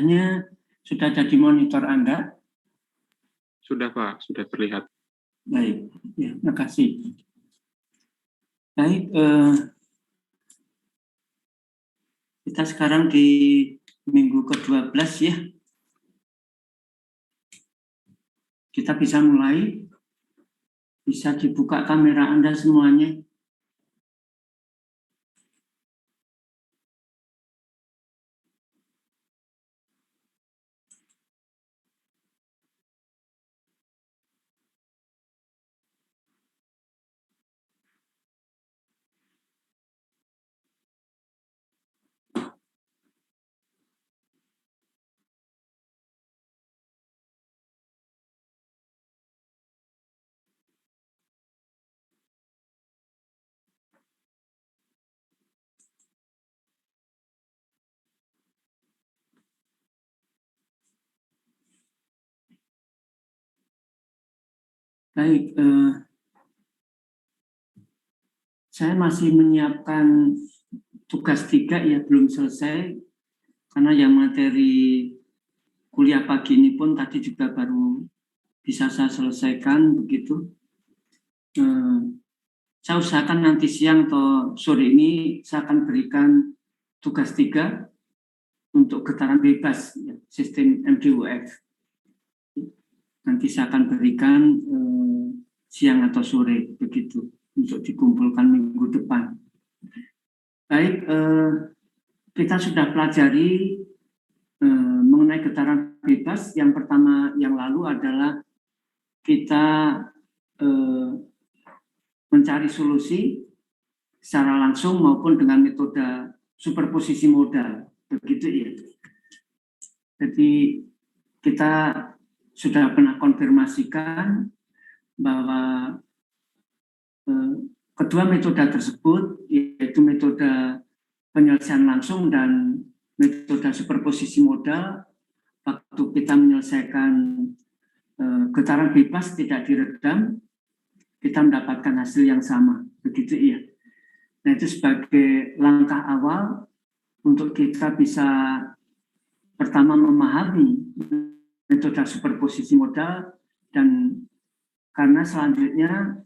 wajahnya sudah ada di monitor Anda? Sudah Pak, sudah terlihat. Baik, ya, terima kasih. Baik, kita sekarang di minggu ke-12 ya. Kita bisa mulai. Bisa dibuka kamera Anda semuanya. Baik, saya masih menyiapkan tugas 3 ya, belum selesai karena yang materi kuliah pagi ini pun tadi juga baru bisa saya selesaikan begitu. Saya usahakan nanti siang atau sore ini saya akan berikan tugas 3 untuk getaran bebas ya, sistem MDUF. Nanti saya akan berikan siang atau sore begitu untuk dikumpulkan minggu depan. Baik, kita sudah pelajari mengenai getaran bebas. Yang pertama yang lalu adalah kita mencari solusi secara langsung maupun dengan metode superposisi modal, begitu ya. Jadi kita sudah pernah konfirmasikan bahwa kedua metode tersebut, yaitu metode penyelesaian langsung dan metode superposisi modal, waktu kita menyelesaikan getaran bebas tidak diredam, kita mendapatkan hasil yang sama, begitu ya. Nah, itu sebagai langkah awal untuk kita bisa pertama memahami metode superposisi modal, dan karena selanjutnya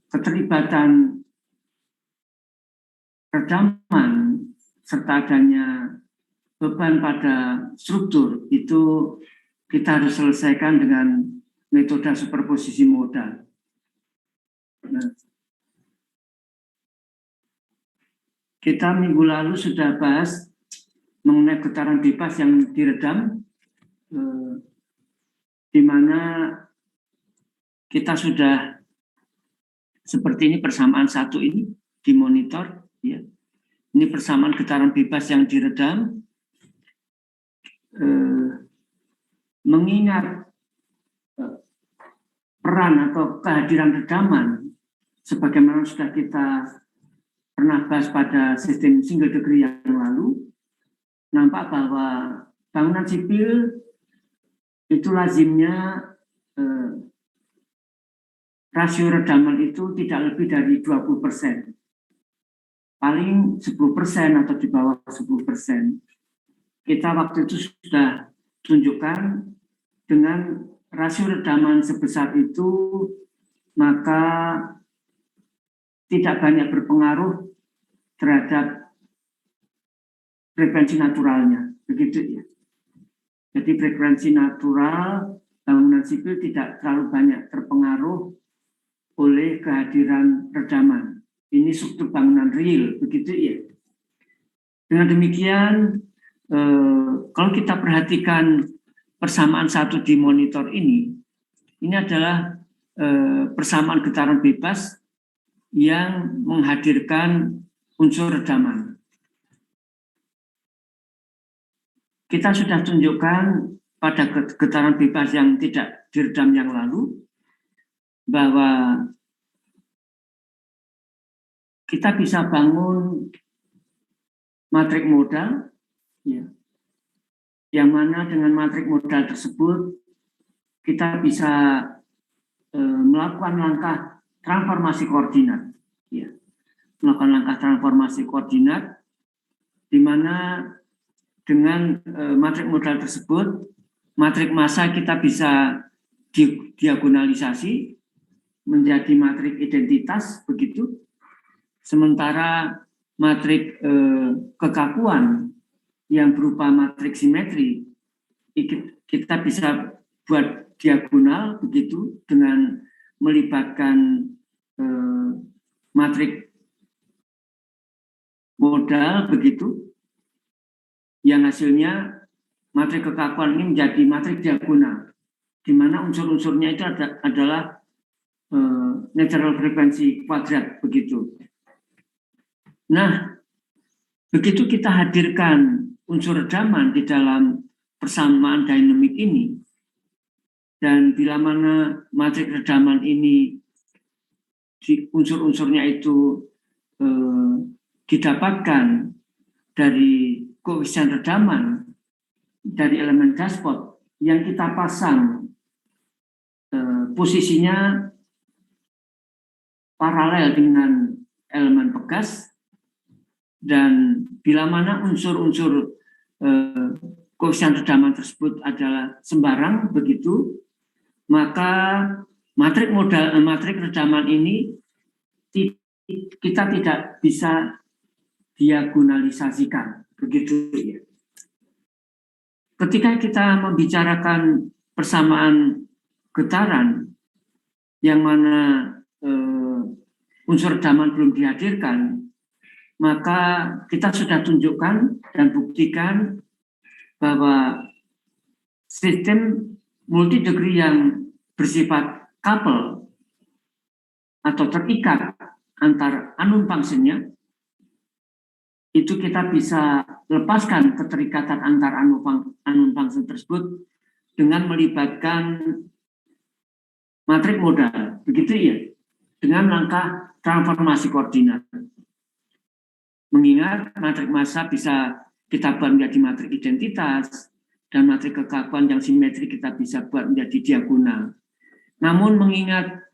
keterlibatan redaman serta adanya beban pada struktur itu kita harus selesaikan dengan metode superposisi modal. Nah, kita minggu lalu sudah bahas mengenai getaran bebas yang diredam, di mana kita sudah seperti ini persamaan satu ini di monitor, ya. Ini persamaan getaran bebas yang diredam. Mengingat peran atau kehadiran redaman, sebagaimana sudah kita pernah bahas pada sistem single degree yang lalu, nampak bahwa bangunan sipil itu lazimnya rasio redaman itu tidak lebih dari 20%. Paling 10% atau di bawah 10%. Kita waktu itu sudah tunjukkan dengan rasio redaman sebesar itu, maka tidak banyak berpengaruh terhadap frekuensi naturalnya, begitu ya. Jadi frekuensi natural bangunan sipil tidak terlalu banyak terpengaruh oleh kehadiran redaman. Ini struktur bangunan real, begitu ya. Dengan demikian, kalau kita perhatikan persamaan satu di monitor ini adalah persamaan getaran bebas yang menghadirkan unsur redaman. Kita sudah tunjukkan pada getaran bebas yang tidak diredam yang lalu bahwa kita bisa bangun matrik modal, ya, yang mana dengan matrik modal tersebut kita bisa melakukan langkah transformasi koordinat, ya. Melakukan langkah transformasi koordinat di mana dengan matrik modal tersebut, matrik massa kita bisa diagonalisasi menjadi matrik identitas, begitu. Sementara matrik kekakuan yang berupa matrik simetri kita bisa buat diagonal, begitu, dengan melibatkan matrik modal, begitu, yang hasilnya matrik kekakuan ini menjadi matrik diagonal, di mana unsur-unsurnya itu adalah natural frekuensi kuadrat, begitu. Nah, begitu kita hadirkan unsur redaman di dalam persamaan dinamik ini, dan bila mana matrik redaman ini unsur-unsurnya itu didapatkan dari koefisien redaman dari elemen dashboard yang kita pasang posisinya paralel dengan elemen pegas, dan bila mana unsur-unsur koefisien redaman tersebut adalah sembarang, begitu, maka matrik redaman ini kita tidak bisa diagonalisasikan, begitu ya. Ketika kita membicarakan persamaan getaran yang mana unsur redaman belum dihadirkan, maka kita sudah tunjukkan dan buktikan bahwa sistem multi degree yang bersifat couple atau terikat antar unknown function-nya, itu kita bisa lepaskan keterikatan antar unknown function tersebut dengan melibatkan matrik modal, begitu ya, dengan langkah transformasi koordinat. Mengingat matrik massa bisa kita buat menjadi matrik identitas, dan matrik kekakuan yang simetri kita bisa buat menjadi diagonal. Namun mengingat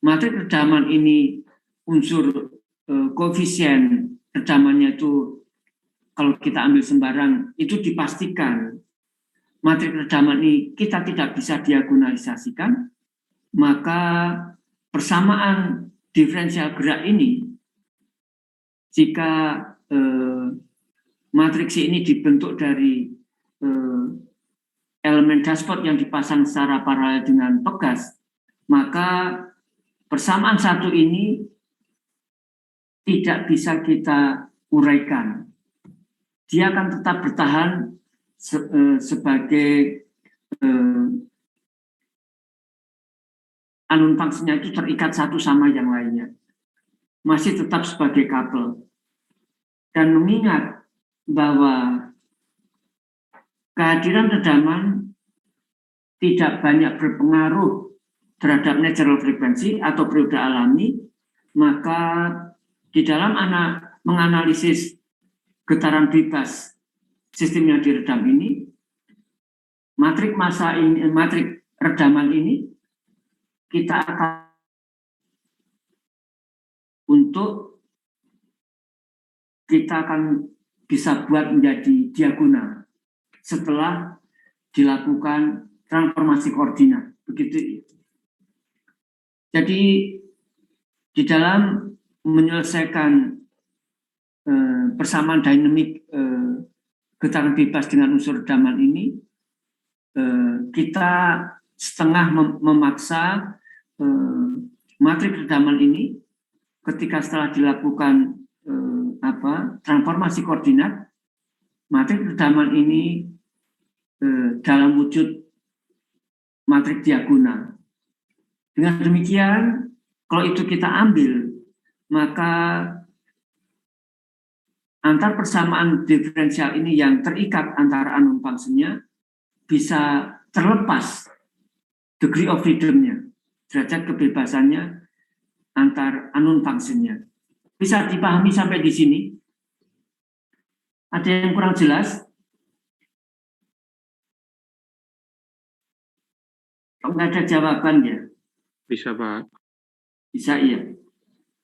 matrik redaman ini unsur koefisien redamannya itu kalau kita ambil sembarang itu dipastikan matrik redaman ini kita tidak bisa diagonalisasikan, maka persamaan diferensial gerak ini, jika matriks ini dibentuk dari elemen dashboard yang dipasang secara paralel dengan pegas, maka persamaan satu ini tidak bisa kita uraikan. Dia akan tetap bertahan sebagai unknown function-nya itu terikat satu sama yang lainnya, masih tetap sebagai couple. Dan mengingat bahwa kehadiran redaman tidak banyak berpengaruh terhadap natural frekuensi atau periode alami, maka di dalam menganalisis getaran bebas sistem yang diredam ini, matrik massa ini, matrik redaman ini kita akan bisa buat menjadi diagonal setelah dilakukan transformasi koordinat, begitu. Jadi di dalam menyelesaikan persamaan dinamik getaran bebas dengan unsur redaman ini, kita setengah memaksa matrik redaman ini ketika setelah dilakukan transformasi koordinat, matrik redaman ini dalam wujud matrik diagonal. Dengan demikian, kalau itu kita ambil, maka antar persamaan diferensial ini yang terikat antara unknown function-nya bisa terlepas degree of freedom-nya, derajat kebebasannya antar unknown function-nya. Bisa dipahami sampai di sini? Ada yang kurang jelas? Kalau nggak ada jawaban ya? Bisa, Pak. Bisa, iya.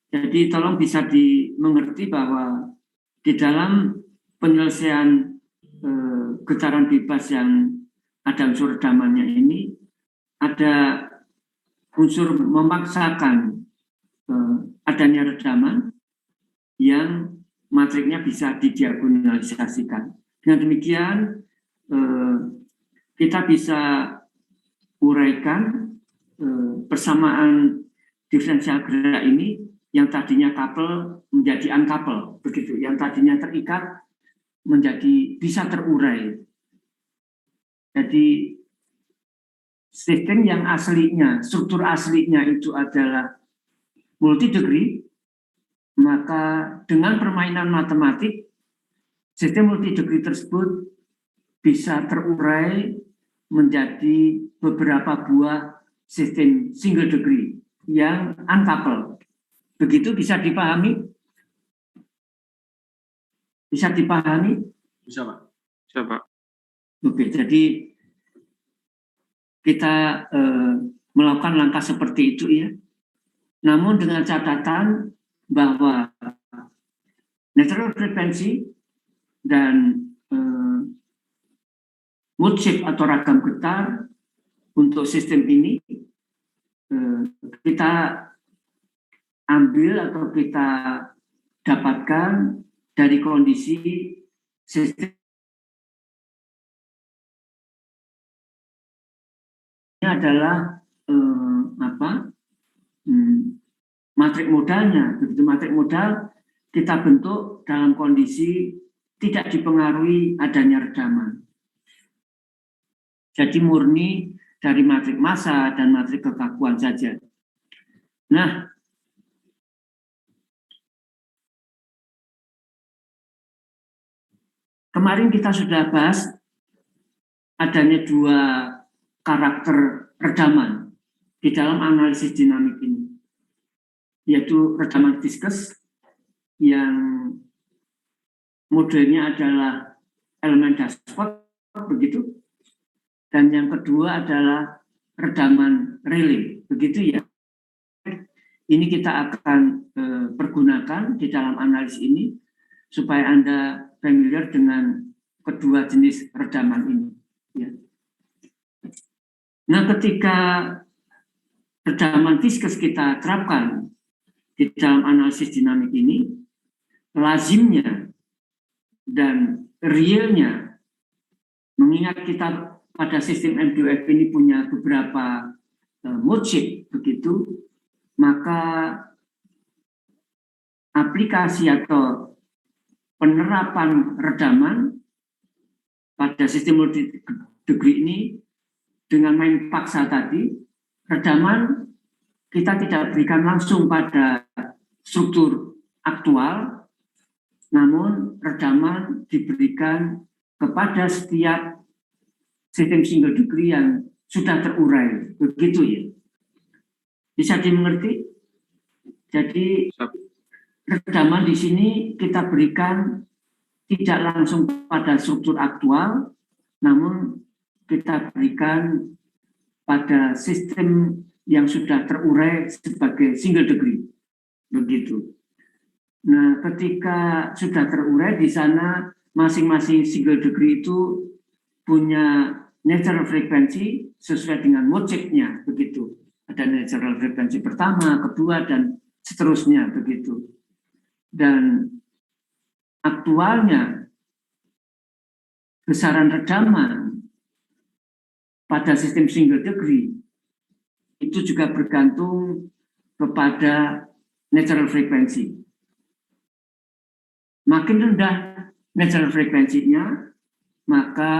Jadi tolong bisa dimengerti bahwa di dalam penyelesaian getaran bebas yang ada unsur redamannya ini ada unsur memaksakan adanya redaman yang matriknya bisa didiagonalisasikan. Dengan demikian kita bisa uraikan persamaan diferensial gerak ini yang tadinya couple menjadi uncouple, begitu. Yang tadinya terikat menjadi bisa terurai. Jadi sistem yang aslinya, struktur aslinya itu adalah multi degree, maka dengan permainan matematik, sistem multi degree tersebut bisa terurai menjadi beberapa buah sistem single degree yang uncoupled. Begitu bisa dipahami? Bisa dipahami? Bisa, Pak. Bisa, Pak. Oke, jadi kita melakukan langkah seperti itu ya. Namun dengan catatan bahwa natural frekuensi dan mood shift atau ragam getar untuk sistem ini kita ambil atau kita dapatkan dari kondisi sistem ini adalah matrik modalnya. Begitu matrik modal kita bentuk dalam kondisi tidak dipengaruhi adanya redaman. Jadi murni dari matrik massa dan matrik kekakuan saja. Nah, kemarin kita sudah bahas adanya dua karakter redaman di dalam analisis dinamik ini, yaitu redaman viscous yang modelnya adalah elemen dashboard, begitu, dan yang kedua adalah redaman relay, begitu ya. Ini kita akan pergunakan di dalam analisis ini supaya Anda familiar dengan kedua jenis redaman ini. Ya. Nah, ketika redaman viscous kita terapkan di dalam analisis dinamik ini, lazimnya dan realnya, mengingat kita pada sistem MDOF ini punya beberapa mode shift, begitu, maka aplikasi atau penerapan redaman pada sistem multi degree ini dengan main paksa tadi, redaman kita tidak berikan langsung pada struktur aktual, namun redaman diberikan kepada setiap sistem single degree yang sudah terurai, begitu ya. Bisa dimengerti? Jadi redaman di sini kita berikan tidak langsung pada struktur aktual, namun kita berikan pada sistem yang sudah terurai sebagai single degree, begitu. Nah, ketika sudah terurai di sana masing-masing single degree itu punya natural frekuensi sesuai dengan mode shift-nya, begitu. Ada natural frekuensi pertama, kedua, dan seterusnya, begitu. Dan aktualnya besaran redaman pada sistem single degree itu juga bergantung kepada natural frekuensi. Makin rendah natural frekuensinya, maka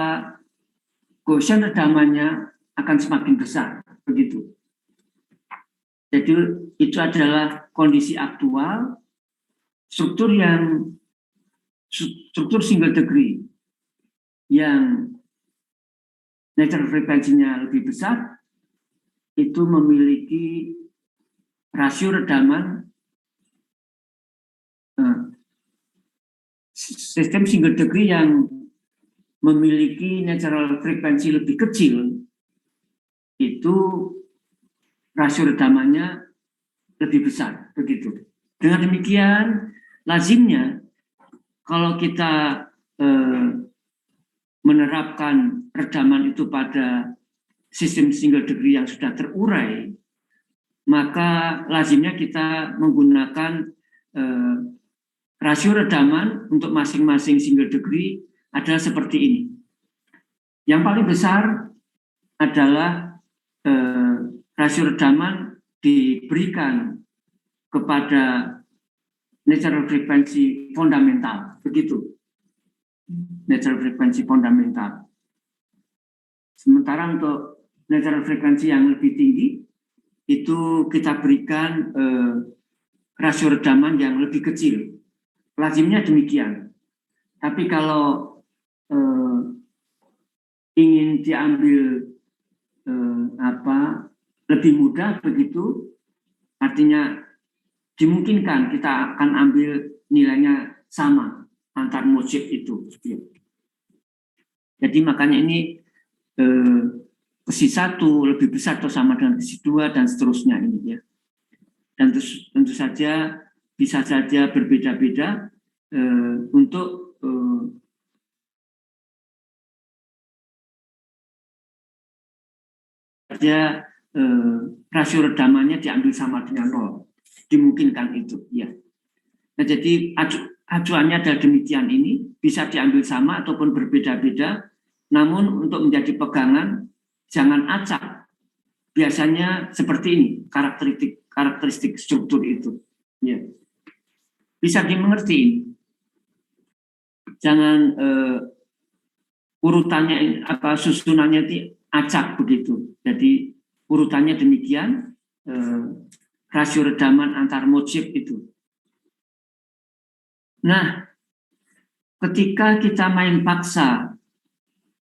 koefisien redamannya akan semakin besar, begitu. Jadi itu adalah kondisi aktual struktur single degree yang natural frekuensinya lebih besar itu memiliki rasio redaman sistem single degree yang memiliki natural frekuensi lebih kecil itu rasio redamannya lebih besar, begitu. Dengan demikian lazimnya kalau kita menerapkan redaman itu pada sistem single degree yang sudah terurai, maka lazimnya kita menggunakan rasio redaman untuk masing-masing single degree adalah seperti ini. Yang paling besar adalah rasio redaman diberikan kepada natural frekuensi fundamental, begitu. Natural frekuensi fundamental. Sementara untuk natural frekuensi yang lebih tinggi, itu kita berikan rasio redaman yang lebih kecil. Lazimnya demikian. Tapi kalau ingin diambil lebih mudah begitu, artinya dimungkinkan kita akan ambil nilainya sama antar mojib itu. Jadi makanya ini besi 1 lebih besar atau sama dengan besi 2 dan seterusnya ini ya. Dan tentu saja bisa saja berbeda-beda untuk rasio redamannya diambil sama dengan 0. Dimungkinkan itu ya. Nah, jadi acuannya adalah demikian ini, bisa diambil sama ataupun berbeda-beda, namun untuk menjadi pegangan jangan acak. Biasanya seperti ini karakteristik struktur itu ya. Bisa dimengerti ini. Jangan urutannya susunannya itu acak begitu. Jadi urutannya demikian, rasio redaman antar mojib itu. Nah, ketika kita main paksa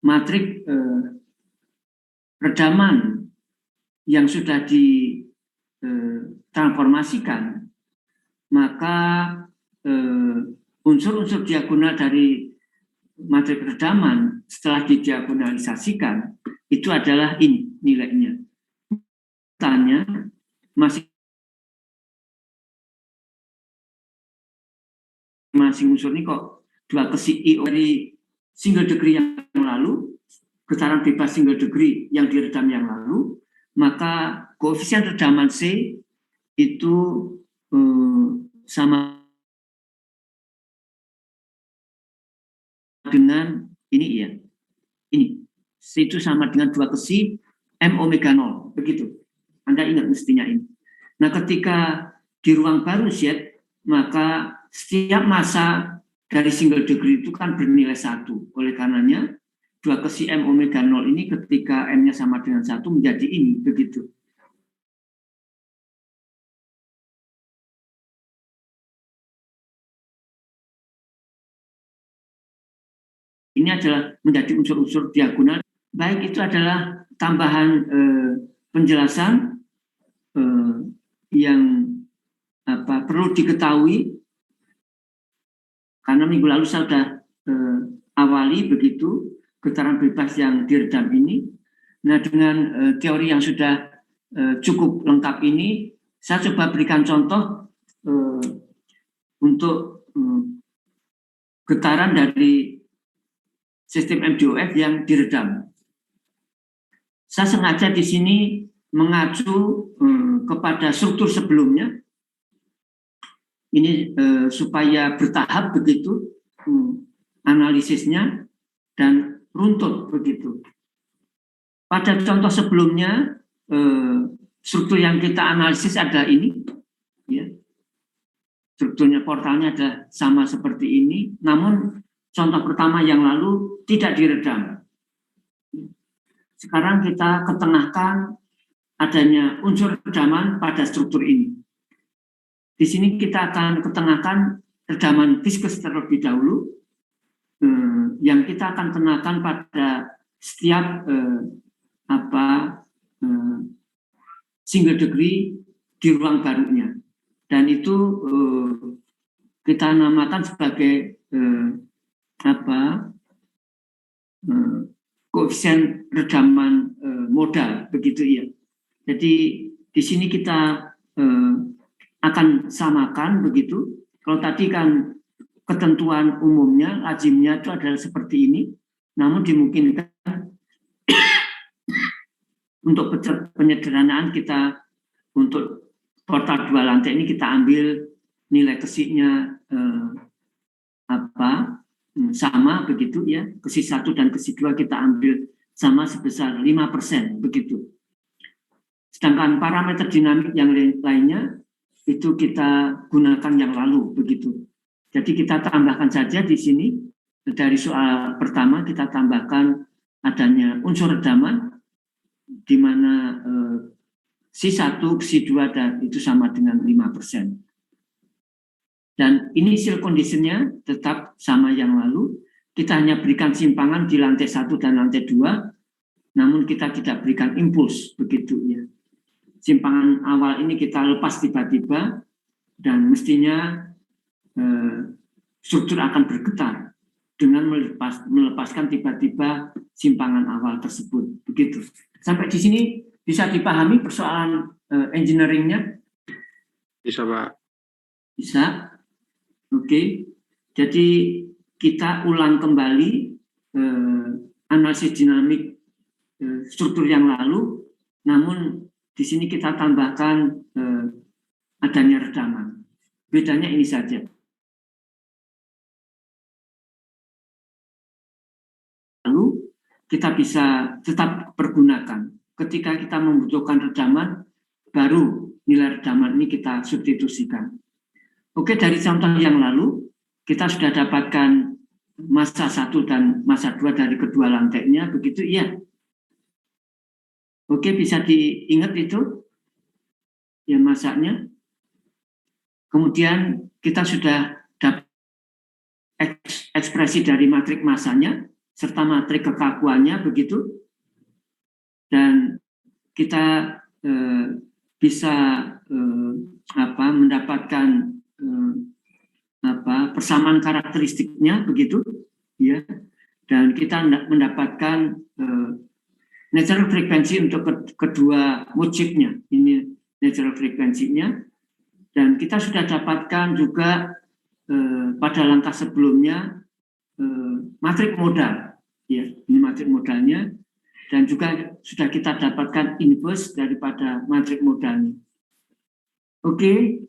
matrik redaman yang sudah ditransformasikan, maka unsur-unsur diagonal dari matrik redaman setelah didiagonalisasikan itu adalah ini nilainya. Tanya masing unsur ini kok dua kesi I dari single degree yang lalu, getaran bebas single degree yang diredam yang lalu, maka koefisien redaman C itu sama dengan ini ya. Ini C itu sama dengan 2 kesi M omega 0, begitu. Anda ingat mestinya ini. Nah, ketika di ruang baru Z, maka setiap massa dari single degree itu kan bernilai 1. Oleh karenanya, 2 kesi M omega 0 ini ketika M-nya sama dengan 1 menjadi ini, begitu. Ini adalah menjadi unsur-unsur diagonal. Baik itu adalah tambahan penjelasan yang perlu diketahui, karena minggu lalu saya sudah awali begitu getaran bebas yang diredam ini. Nah, dengan teori yang sudah cukup lengkap ini, saya coba berikan contoh untuk getaran dari sistem MDOF yang diredam. Saya sengaja di sini mengacu kepada struktur sebelumnya. Ini supaya bertahap begitu analisisnya dan runtut begitu. Pada contoh sebelumnya struktur yang kita analisis adalah ini, ya. Strukturnya portalnya adalah sama seperti ini, namun contoh pertama yang lalu tidak diredam. Sekarang kita ketengahkan adanya unsur redaman pada struktur ini. Di sini kita akan ketengahkan redaman viskus terlebih dahulu, yang kita akan kenakan pada setiap single degree di ruang barunya, dan itu kita namakan sebagai koefisien redaman modal, begitu ya. Jadi di sini kita akan samakan begitu. Kalau tadi kan ketentuan umumnya lazimnya itu adalah seperti ini. namun dimungkinkan untuk penyederhanaan kita untuk portal 2 lantai ini kita ambil nilai kesinya sama begitu ya, kesi 1 dan kesi 2 kita ambil sama sebesar 5% begitu. Sedangkan parameter dinamik yang lainnya itu kita gunakan yang lalu begitu. Jadi kita tambahkan saja di sini dari soal pertama kita tambahkan adanya unsur redaman di mana C1, C2 dan itu sama dengan 5%. Dan initial condition-nya tetap sama yang lalu. Kita hanya berikan simpangan di lantai 1 dan lantai 2, namun kita tidak berikan impuls begitu ya. Simpangan awal ini kita lepas tiba-tiba dan mestinya struktur akan bergetar dengan melepaskan tiba-tiba simpangan awal tersebut begitu. Sampai di sini bisa dipahami persoalan engineering-nya? Bisa, Pak. Bisa. Oke. Jadi kita ulang kembali analisis dinamik struktur yang lalu, namun di sini kita tambahkan adanya redaman. Bedanya ini saja. Lalu kita bisa tetap pergunakan. Ketika kita membutuhkan redaman, baru nilai redaman ini kita substitusikan. Oke, dari contoh yang lalu, kita sudah dapatkan massa 1 dan massa 2 dari kedua lantainya, begitu ya. Oke, bisa diingat itu ya massanya. Kemudian kita sudah dapat ekspresi dari matrik massanya serta matrik kekakuannya begitu. Dan kita bisa mendapatkan persamaan karakteristiknya begitu ya. Dan kita mendapatkan natural frekuensi untuk kedua mujibnya. Ini natural frekuensinya. Dan kita sudah dapatkan juga pada langkah sebelumnya matrik modal. Ya, ini matrik modalnya. Dan juga sudah kita dapatkan inverse daripada matrik modalnya. Oke,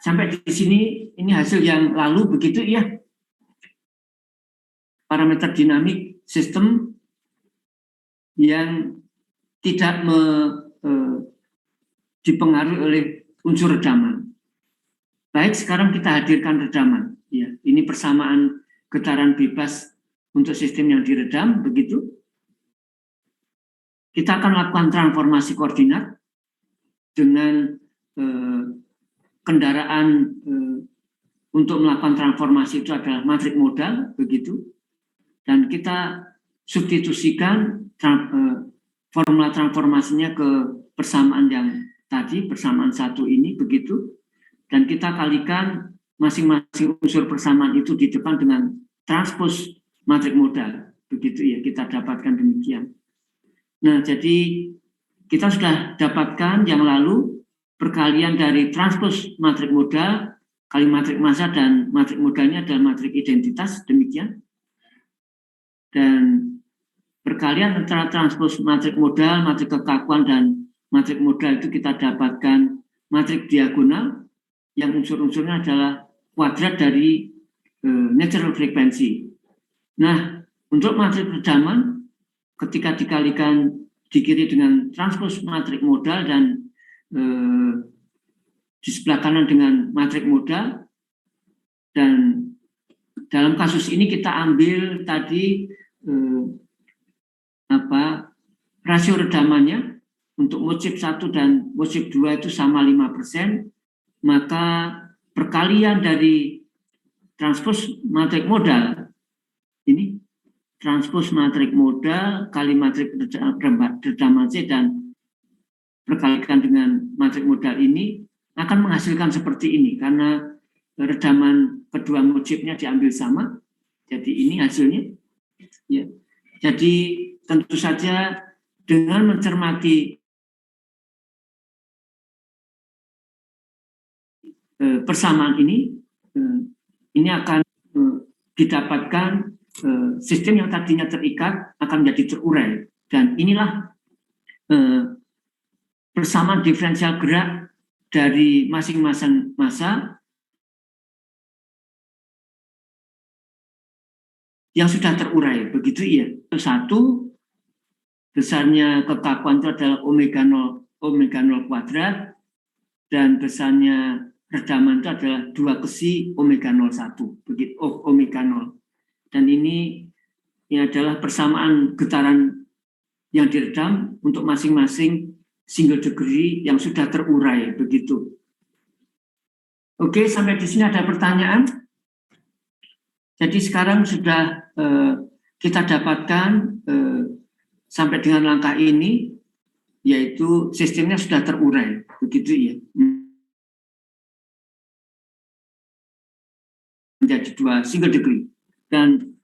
sampai di sini ini hasil yang lalu begitu ya. Parameter dinamik sistem yang tidak dipengaruhi oleh unsur redaman. Baik, sekarang kita hadirkan redaman. Ya, ini persamaan getaran bebas untuk sistem yang diredam begitu. Kita akan lakukan transformasi koordinat dengan kendaraan untuk melakukan transformasi itu adalah matrik modal, begitu. Dan kita substitusikan formula transformasinya ke persamaan yang tadi, persamaan 1 ini, begitu. Dan kita kalikan masing-masing unsur persamaan itu di depan dengan transpose matrik modal, begitu ya, kita dapatkan demikian. Nah, jadi kita sudah dapatkan yang lalu perkalian dari transpose matrik modal kali matrik massa dan matrik modalnya adalah matrik identitas, demikian. Dan perkalian antara transpose matrik modal, matrik kekakuan dan matrik modal itu kita dapatkan matrik diagonal yang unsur-unsurnya adalah kuadrat dari natural frekuensi. Nah, untuk matrik redaman ketika dikalikan di kiri dengan transpose matrik modal dan di sebelah kanan dengan matrik modal, dan dalam kasus ini kita ambil tadi rasio redamannya untuk mujib 1 dan mujib 2 itu sama 5%, maka perkalian dari transpose matrik modal ini transpose matrik modal kali matrik redaman C dan perkalikan dengan matrik modal ini akan menghasilkan seperti ini karena redaman kedua mujibnya diambil sama. Jadi ini hasilnya. Ya. Jadi tentu saja dengan mencermati persamaan ini akan didapatkan sistem yang tadinya terikat akan menjadi terurai. Dan inilah persamaan diferensial gerak dari masing-masing massa yang sudah terurai, begitu ya. Satu, besarnya kekakuan itu adalah omega 0 kuadrat, dan besarnya redaman itu adalah 2 kesi omega 01, begitu, omega 0. Dan ini adalah persamaan getaran yang diredam untuk masing-masing single degree yang sudah terurai, begitu. Oke, sampai di sini ada pertanyaan? Jadi sekarang sudah kita dapatkan sampai dengan langkah ini, yaitu sistemnya sudah terurai, begitu ya. Menjadi 2 single degree. Dan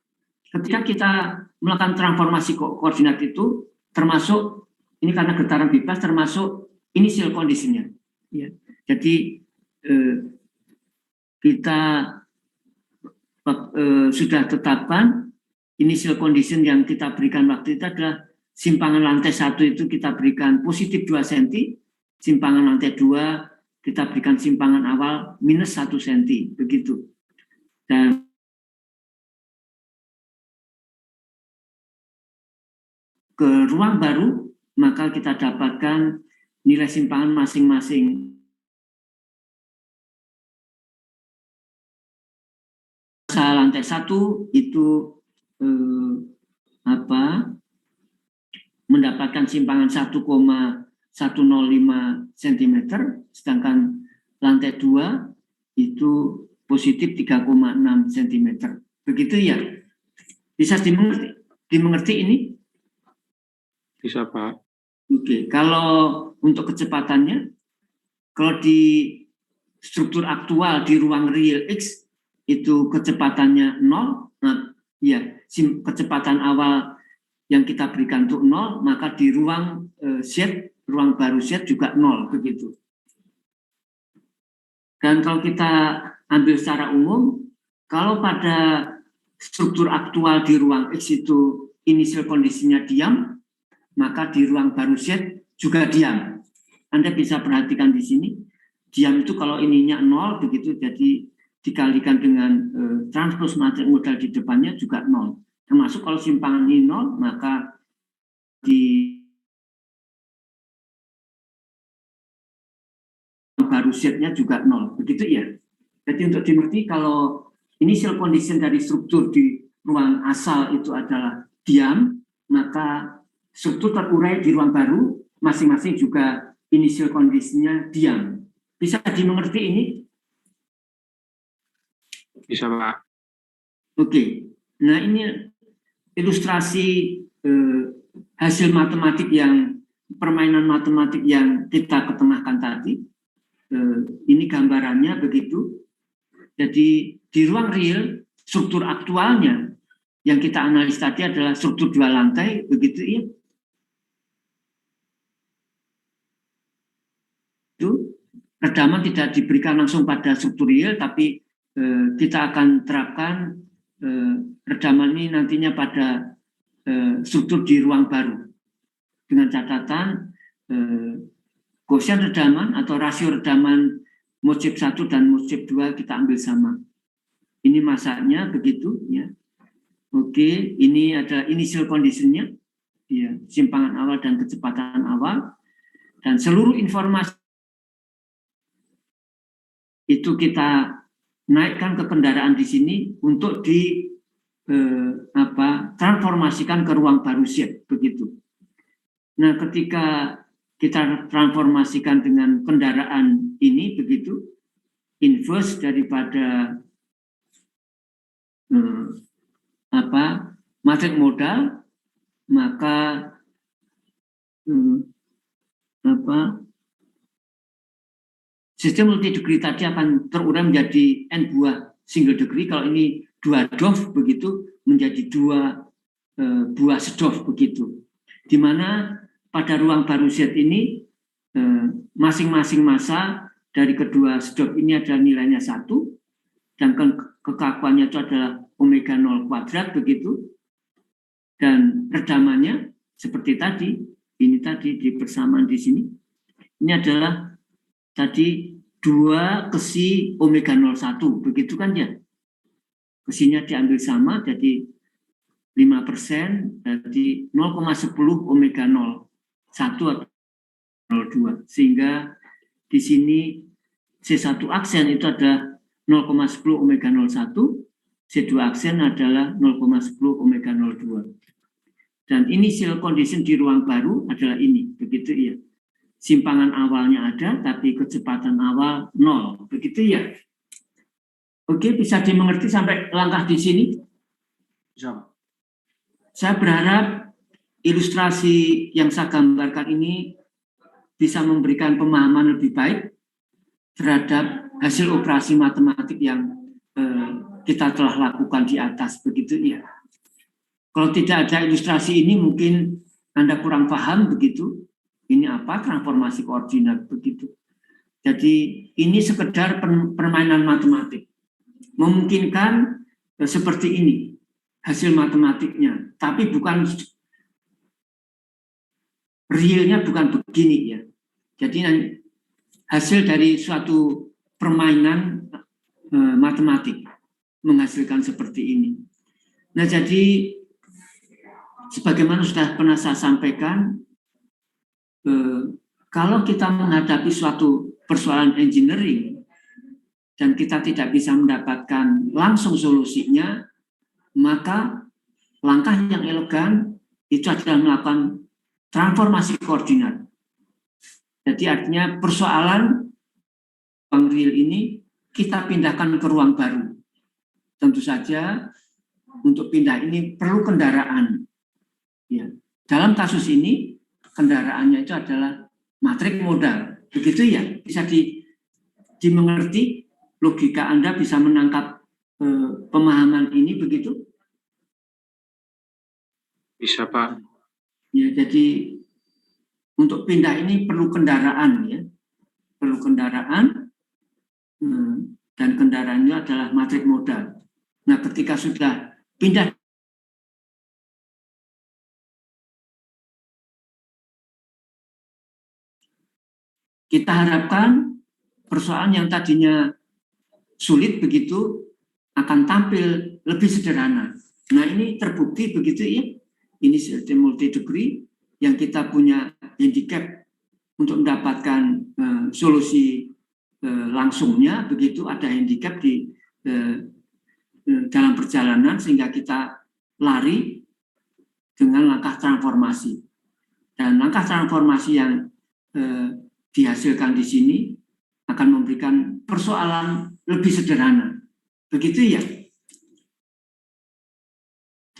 ketika kita melakukan transformasi koordinat itu, termasuk, ini karena getaran bebas, termasuk initial condition-nya. Ya. Jadi kita sudah tetapkan initial condition yang kita berikan waktu itu adalah simpangan lantai 1 itu kita berikan positif 2 cm, simpangan lantai 2 kita berikan simpangan awal minus 1 cm, begitu. Dan ke ruang baru, maka kita dapatkan nilai simpangan masing-masing. Lantai 1 itu mendapatkan simpangan 1,105 cm, sedangkan lantai 2 itu positif 3,6 cm. Begitu ya? Bisa dimengerti ini? Bisa, Pak. Oke, kalau untuk kecepatannya, kalau di struktur aktual di ruang real X itu kecepatannya 0, nah, ya, kecepatan awal yang kita berikan untuk 0, maka di ruang Z, ruang baru Z juga 0, begitu. Dan kalau kita ambil secara umum, kalau pada struktur aktual di ruang X itu initial kondisinya diam, maka di ruang baru Z juga diam. Anda bisa perhatikan di sini, diam itu kalau ininya 0, begitu, jadi dikalikan dengan transpose matrix modal di depannya juga 0. Termasuk kalau simpangan ini 0, maka di baru Z-nya juga 0. Begitu ya. Jadi untuk dimengerti, kalau initial condition dari struktur di ruang asal itu adalah diam, maka struktur terurai di ruang baru masing-masing juga initial condition-nya diam. Bisa dimengerti ini? Bisa, Pak. Oke. Nah, ini ilustrasi hasil matematik permainan matematik yang kita ketengahkan tadi. Ini gambarannya begitu. Jadi di ruang real, struktur aktualnya yang kita analis tadi adalah struktur 2 lantai, begitu ya. Itu redaman tidak diberikan langsung pada struktur real, tapi kita akan terapkan redaman ini nantinya pada struktur di ruang baru dengan catatan Gaussian redaman atau rasio redaman mujib 1 dan mujib 2 kita ambil sama. Ini masanya begitu ya. Oke, ini ada initial condition-nya ya, simpangan awal dan kecepatan awal, dan seluruh informasi itu kita naikkan ke kendaraan di sini untuk transformasikan ke ruang baru Z, begitu. Nah, ketika kita transformasikan dengan kendaraan ini, begitu, inverse daripada matrix modal, maka sistem multi degree tadi akan terurai menjadi n buah single degree. Kalau ini 2 DOF, begitu, menjadi 2 buah sedov, begitu. Di mana pada ruang baru Z ini masing-masing massa dari kedua sedov ini ada nilainya 1, dan kekakuannya itu adalah omega 0 kuadrat begitu, dan redamannya seperti tadi, ini tadi di persamaan di sini, ini adalah tadi 2 kesi omega 01, begitu kan ya? Kesinya diambil sama, jadi 5%, jadi 0,10 omega 01 atau 02, sehingga di sini C1 aksen itu ada 0,10 omega 01, C2 aksen adalah 0,10 omega 02. Dan initial condition di ruang baru adalah ini, begitu ya. Simpangan awalnya ada, tapi kecepatan awal 0, begitu ya. Oke, bisa dimengerti sampai langkah di sini? Bisa. Saya berharap ilustrasi yang saya gambarkan ini bisa memberikan pemahaman lebih baik terhadap hasil operasi matematik yang kita telah lakukan di atas, begitu ya. Kalau tidak ada ilustrasi ini mungkin Anda kurang paham begitu. Ini apa? Transformasi koordinat begitu. Jadi ini sekedar permainan matematik. Memungkinkan seperti ini hasil matematiknya, tapi bukan realnya, bukan begini ya. Jadi hasil dari suatu permainan matematik menghasilkan seperti ini. Nah, jadi sebagaimana sudah pernah saya sampaikan, kalau kita menghadapi suatu persoalan engineering dan kita tidak bisa mendapatkan langsung solusinya, maka langkah yang elegan itu adalah melakukan transformasi koordinat. Jadi artinya persoalan ruang real ini kita pindahkan ke ruang baru. Tentu saja untuk pindah ini perlu kendaraan. Ya. Dalam kasus ini kendaraannya itu adalah matrik modal. Begitu ya, bisa dimengerti, logika Anda bisa menangkap pemahaman ini begitu? Bisa, Pak. Ya, jadi untuk pindah ini perlu kendaraan ya. Perlu kendaraan dan kendaraannya adalah matrik modal. Nah, ketika sudah pindah kita harapkan persoalan yang tadinya sulit begitu akan tampil lebih sederhana. Nah, ini terbukti begitu ya. Ini sistem multi degree yang kita punya handicap untuk mendapatkan solusi langsungnya begitu, ada handicap di dalam perjalanan sehingga kita lari dengan langkah transformasi. Dan langkah transformasi yang dihasilkan di sini akan memberikan persoalan lebih sederhana. Begitu ya.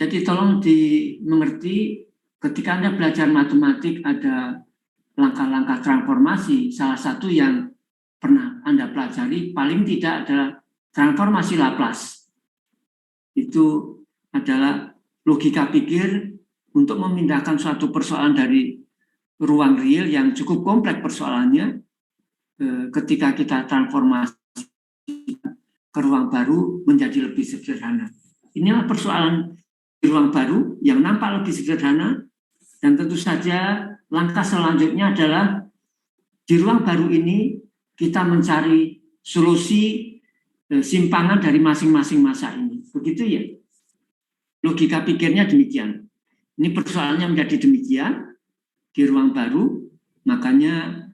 Jadi tolong dimengerti ketika Anda belajar matematik ada langkah-langkah transformasi. Salah satu yang pernah Anda pelajari paling tidak adalah transformasi Laplace. Itu adalah logika pikir untuk memindahkan suatu persoalan dari ruang real yang cukup kompleks persoalannya, ketika kita transformasi ke ruang baru menjadi lebih sederhana. Inilah persoalan di ruang baru yang nampak lebih sederhana, dan tentu saja langkah selanjutnya adalah di ruang baru ini kita mencari solusi simpangan dari masing-masing masa ini. Begitu ya? Logika pikirnya demikian. Ini persoalannya menjadi demikian di ruang baru, makanya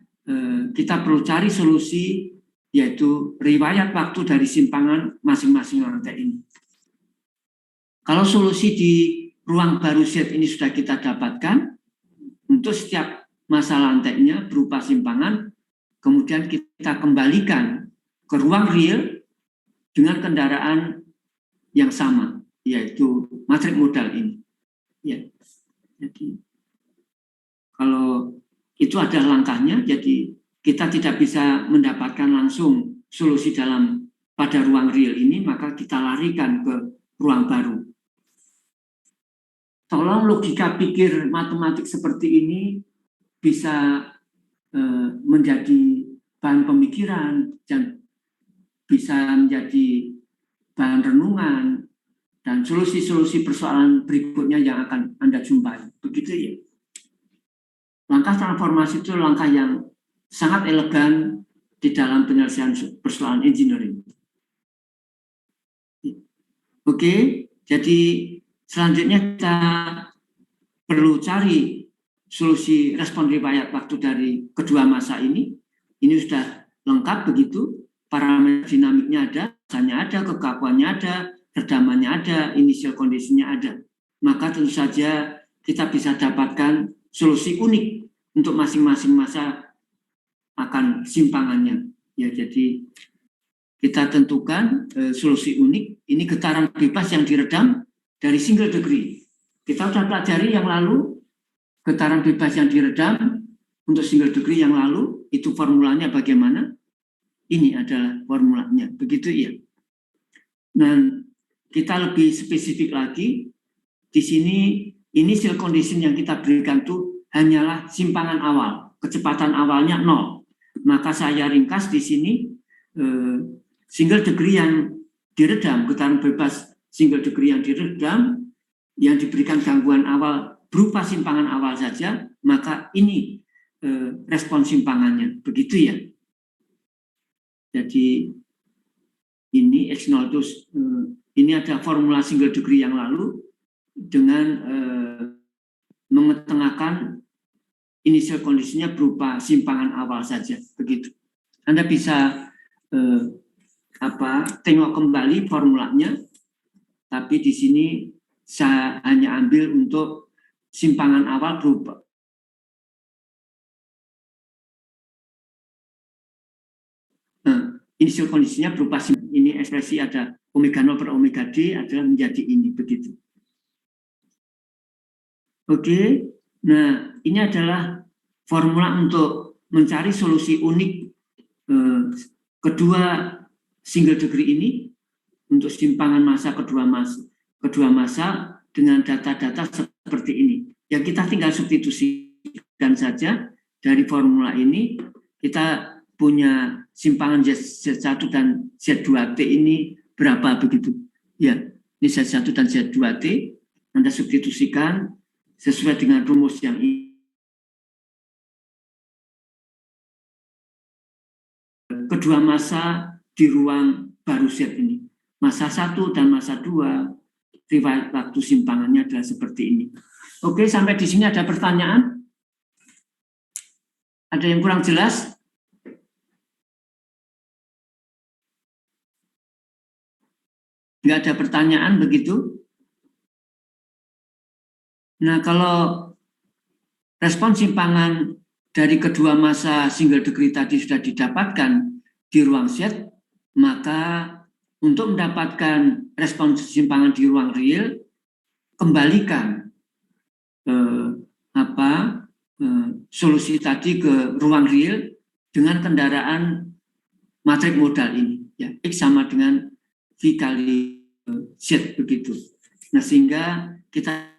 kita perlu cari solusi, yaitu riwayat waktu dari simpangan masing-masing rantai ini. Kalau solusi di ruang baru Z ini sudah kita dapatkan, untuk setiap masa lantainya berupa simpangan, kemudian kita kembalikan ke ruang real dengan kendaraan yang sama, yaitu matrik modal ini. Ya, jadi kalau itu adalah langkahnya, jadi kita tidak bisa mendapatkan langsung solusi pada ruang real ini, maka kita larikan ke ruang baru. Tolong logika pikir matematik seperti ini bisa menjadi bahan pemikiran dan bisa menjadi bahan renungan, dan solusi-solusi persoalan berikutnya yang akan Anda jumpai. Begitu ya. Langkah transformasi itu langkah yang sangat elegan di dalam penyelesaian persoalan engineering. Oke, jadi selanjutnya kita perlu cari solusi respon riwayat waktu dari kedua masa ini. Ini sudah lengkap begitu, parameter dinamiknya ada, masanya ada, kekakuannya ada, redamannya ada, initial kondisinya ada. Maka tentu saja kita bisa dapatkan solusi unik untuk masing-masing masa akan simpangannya. Ya, jadi kita tentukan solusi unik. Ini getaran bebas yang diredam dari single degree. Kita sudah pelajari yang lalu, getaran bebas yang diredam untuk single degree yang lalu, itu formulanya bagaimana? Ini adalah formulanya, begitu ya. Dan kita lebih spesifik lagi, di sini initial condition yang kita berikan itu hanyalah simpangan awal, kecepatan awalnya 0. Maka saya ringkas di sini single degree yang diredam, getaran bebas single degree yang diredam, yang diberikan gangguan awal berupa simpangan awal saja, maka ini respon simpangannya, begitu ya. Jadi ini X0 itu ini ada formula single degree yang lalu dengan mengetengahkan initial kondisinya berupa simpangan awal saja, begitu. Anda bisa tengok kembali formulanya, tapi di sini saya hanya ambil untuk simpangan awal berupa initial kondisinya berupa ini ekspresi ada omega 0 per omega D adalah menjadi ini, begitu. Oke, nah ini adalah formula untuk mencari solusi unik kedua single degree ini untuk simpangan massa kedua massa dengan data-data seperti ini. Ya, kita tinggal substitusikan saja dari formula ini. Kita punya simpangan Z1 dan Z2T ini berapa begitu. Ya, ini Z1 dan Z2T. Anda substitusikan sesuai dengan rumus yang ini. Kedua massa di ruang baru Z ini. Massa 1 dan massa 2, riwayat waktu simpangannya adalah seperti ini. Oke, sampai di sini ada pertanyaan? Ada yang kurang jelas? Nggak ada pertanyaan begitu? Nah, kalau respon simpangan dari kedua massa single degree tadi sudah didapatkan di ruang Z, maka untuk mendapatkan respon simpangan di ruang real, kembalikan solusi tadi ke ruang real dengan kendaraan matrik modal ini. Ya, X sama dengan V kali Z, begitu. Nah, sehingga kita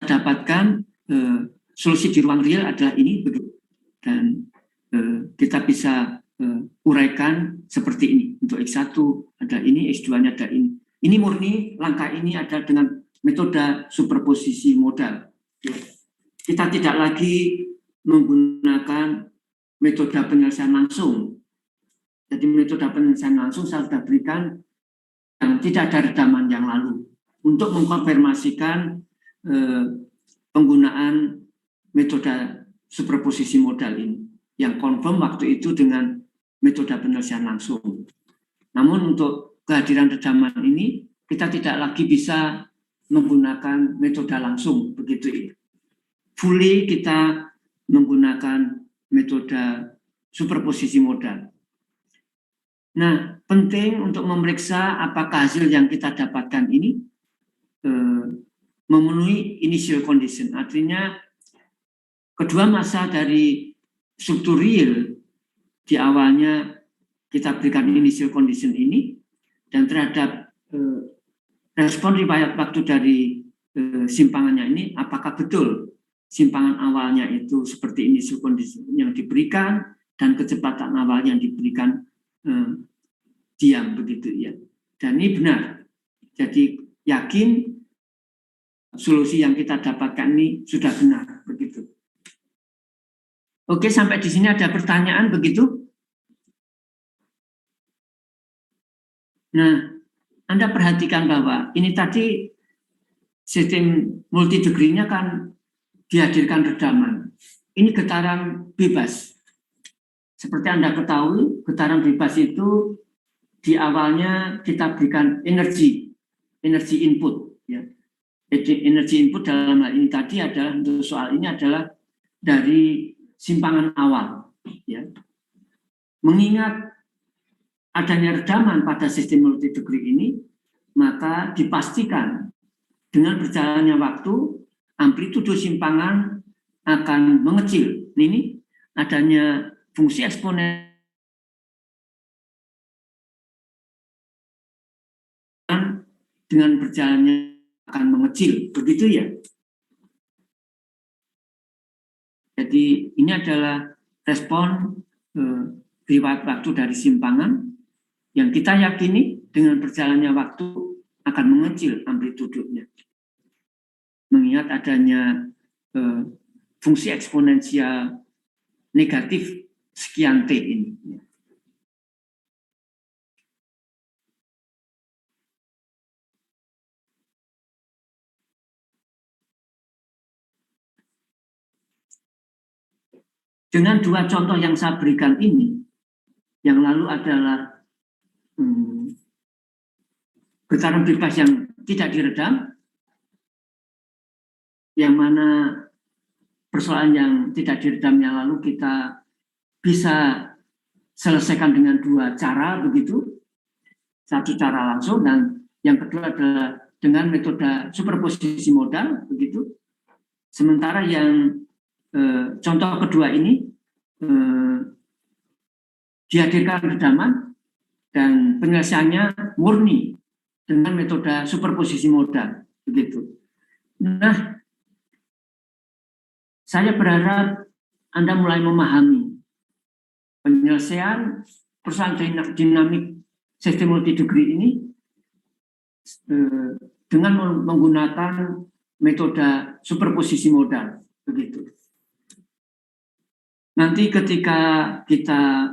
dapatkan solusi di ruang real adalah ini, begitu. Dan kita bisa uraikan seperti ini. Untuk X1 ada ini, X2-nya ada ini. Ini murni langkah ini ada dengan metode superposisi modal. Kita tidak lagi menggunakan metode penyelesaian langsung. Jadi metode penyelesaian langsung saya sudah berikan yang tidak ada redaman yang lalu untuk mengkonfirmasikan penggunaan metode superposisi modal ini yang confirm waktu itu dengan metode penyelesaian langsung. Namun untuk kehadiran redaman ini kita tidak lagi bisa menggunakan metode langsung, begitu. Fully kita menggunakan metode superposisi modal. Nah, penting untuk memeriksa apakah hasil yang kita dapatkan ini memenuhi initial condition. Artinya kedua massa dari struktur real di awalnya kita berikan initial condition ini, dan terhadap respon riwayat waktu dari simpangannya ini, apakah betul simpangan awalnya itu seperti initial condition yang diberikan dan kecepatan awal yang diberikan diam begitu ya. Dan ini benar. Jadi yakin solusi yang kita dapatkan ini sudah benar begitu. Oke, sampai di sini ada pertanyaan begitu? Nah, Anda perhatikan bahwa ini tadi sistem multi degree-nya kan dihadirkan redaman. Ini getaran bebas. Seperti Anda ketahui, getaran bebas itu di awalnya kita berikan energi input. Ya. Energi input dalam hal ini tadi adalah, untuk soal ini adalah dari simpangan awal. Ya. Mengingat adanya redaman pada sistem multi degree ini, maka dipastikan dengan berjalannya waktu, amplitudo simpangan akan mengecil. Ini adanya fungsi eksponen dengan berjalannya akan mengecil, begitu ya. Jadi ini adalah respon riwayat waktu dari simpangan yang kita yakini dengan berjalannya waktu akan mengecil amplitudonya. Mengingat adanya fungsi eksponensial negatif sekian T ini. Dengan dua contoh yang saya berikan ini, yang lalu adalah getaran bebas yang tidak diredam, yang mana persoalan yang tidak diredam yang lalu kita bisa selesaikan dengan dua cara begitu. Satu cara langsung dan yang kedua adalah dengan metode superposisi modal begitu. Sementara yang contoh kedua ini dihadirkan redaman dan penyelesaiannya murni dengan metode superposisi modal begitu. Nah, saya berharap Anda mulai memahami penyelesaian persoalan dinamik sistem multi degree ini dengan menggunakan metode superposisi modal begitu. Nanti ketika kita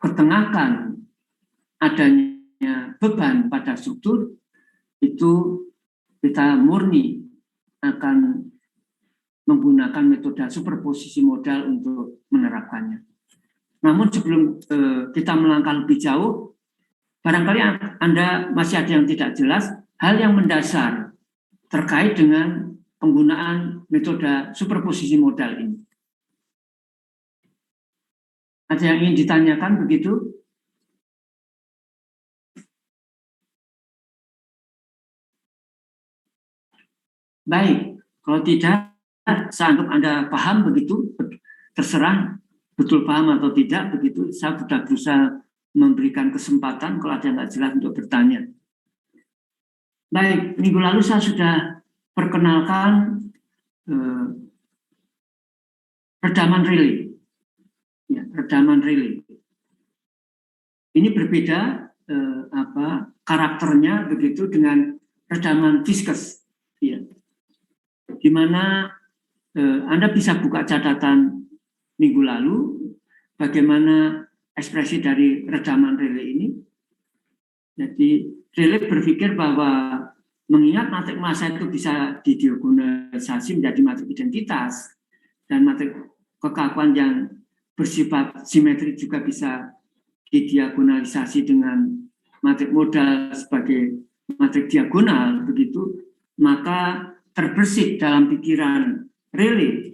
pertengahkan adanya beban pada struktur, itu kita murni akan menggunakan metode superposisi modal untuk menerapkannya. Namun sebelum kita melangkah lebih jauh, barangkali Anda masih ada yang tidak jelas, hal yang mendasar terkait dengan penggunaan metode superposisi modal ini. Ada yang ingin ditanyakan begitu? Baik, kalau tidak, saya anggap Anda paham begitu, terserah betul paham atau tidak begitu. Saya sudah berusaha memberikan kesempatan kalau ada yang nggak jelas untuk bertanya. Baik, minggu lalu saya sudah perkenalkan redaman relay. Ya, redaman relay. Ini berbeda karakternya begitu dengan redaman viscous. Ya. Di mana Anda bisa buka catatan minggu lalu bagaimana ekspresi dari redaman relay ini. Jadi relay berpikir bahwa mengingat matrik massa itu bisa didiagonalisasi menjadi matrik identitas dan matrik kekakuan yang bersifat simetri juga bisa didiagonalisasi dengan matrik modal sebagai matrik diagonal begitu, maka terbersit dalam pikiran relay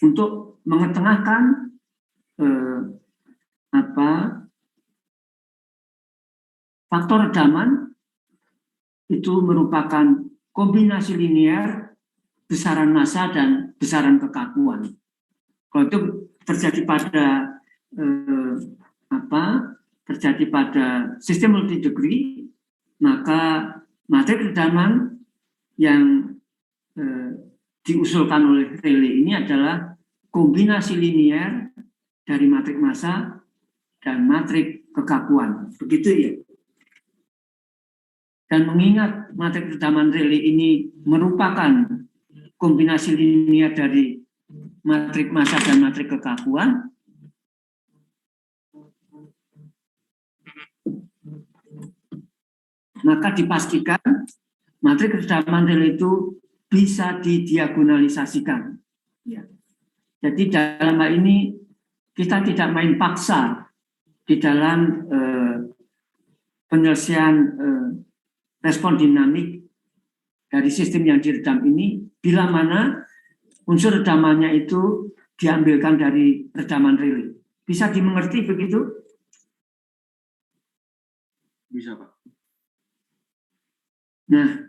untuk mengetengahkan faktor redaman itu merupakan kombinasi linear besaran massa dan besaran kekakuan. Kalau itu terjadi pada sistem multi degree, maka matrik redaman yang diusulkan oleh relay ini adalah kombinasi linear dari matrik massa dan matrik kekakuan. Begitu ya. Dan mengingat matrik redaman Rayleigh ini merupakan kombinasi linear dari matrik massa dan matrik kekakuan, maka dipastikan matrik redaman Rayleigh itu bisa didiagonalisasikan. Ya. Jadi dalam hal ini kita tidak main paksa di dalam penyelesaian respon dinamik dari sistem yang diredam ini, bila mana unsur redamannya itu diambilkan dari redaman Rayleigh. Bisa dimengerti begitu? Bisa, Pak. Nah,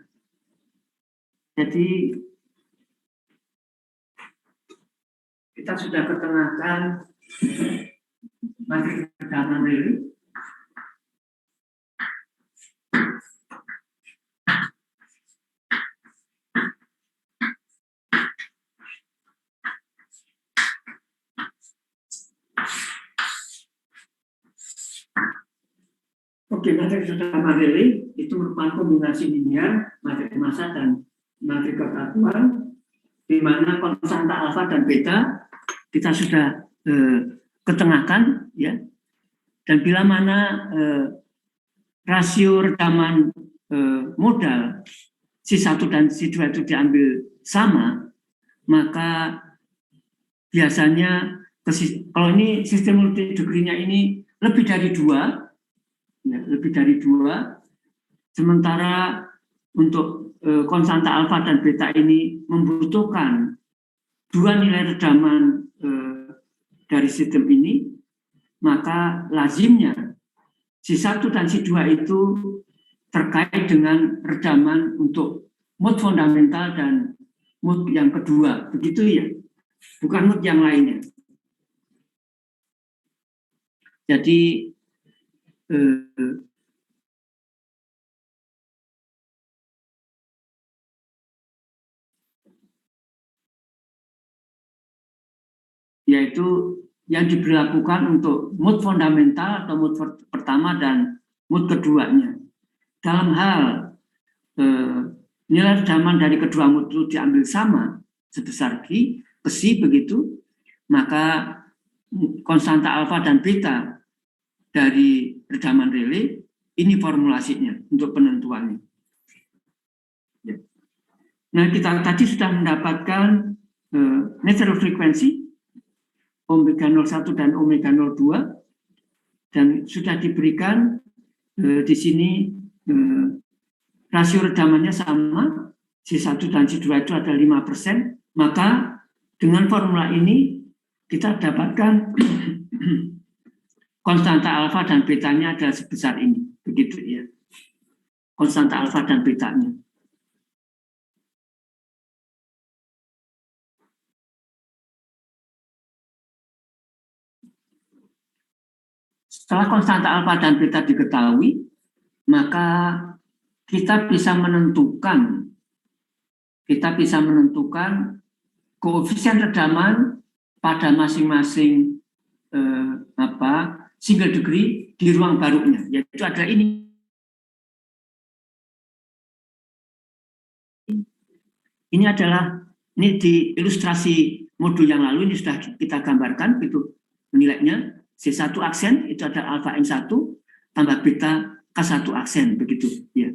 jadi kita sudah ketengahkan matrik redaman Rayleigh. Oke, matrik redaman Rayleigh itu merupakan kombinasi linear matrik massa dan matrik kekakuan, di mana konstanta alfa dan beta kita sudah ketengahkan, ya. Dan bila mana rasio redaman modal C1 dan C2 itu diambil sama, maka biasanya kalau ini sistem multi degree-nya ini lebih dari 2, ya, lebih dari 2, sementara untuk konstanta alfa dan beta ini membutuhkan 2 nilai redaman dari sistem ini, maka lazimnya C1 dan C2 itu terkait dengan redaman untuk mood fundamental dan mood yang kedua, begitu ya, bukan mood yang lainnya. Jadi yaitu yang diberlakukan untuk mood fundamental atau mood pertama dan mood keduanya. Dalam hal nilai redaman dari kedua mood itu diambil sama sebesar G, besi begitu, maka konstanta alfa dan beta dari redaman Rayleigh ini formulasinya untuk penentuannya. Nah, kita tadi sudah mendapatkan natural frequency omega 01 dan omega 02, dan sudah diberikan di sini rasio redamannya sama, C1 dan C2 itu ada 5%, maka dengan formula ini kita dapatkan konstanta alfa dan betanya adalah sebesar ini, begitu ya. Konstanta alfa dan betanya. Setelah konstanta alfa dan beta diketahui, maka kita bisa menentukan koefisien redaman pada masing-masing single degree di ruang barunya, yaitu adalah ini. Ini di ilustrasi modul yang lalu ini sudah kita gambarkan itu nilainya. C1 aksen itu ada alfa M1 tambah beta K1 aksen, begitu ya.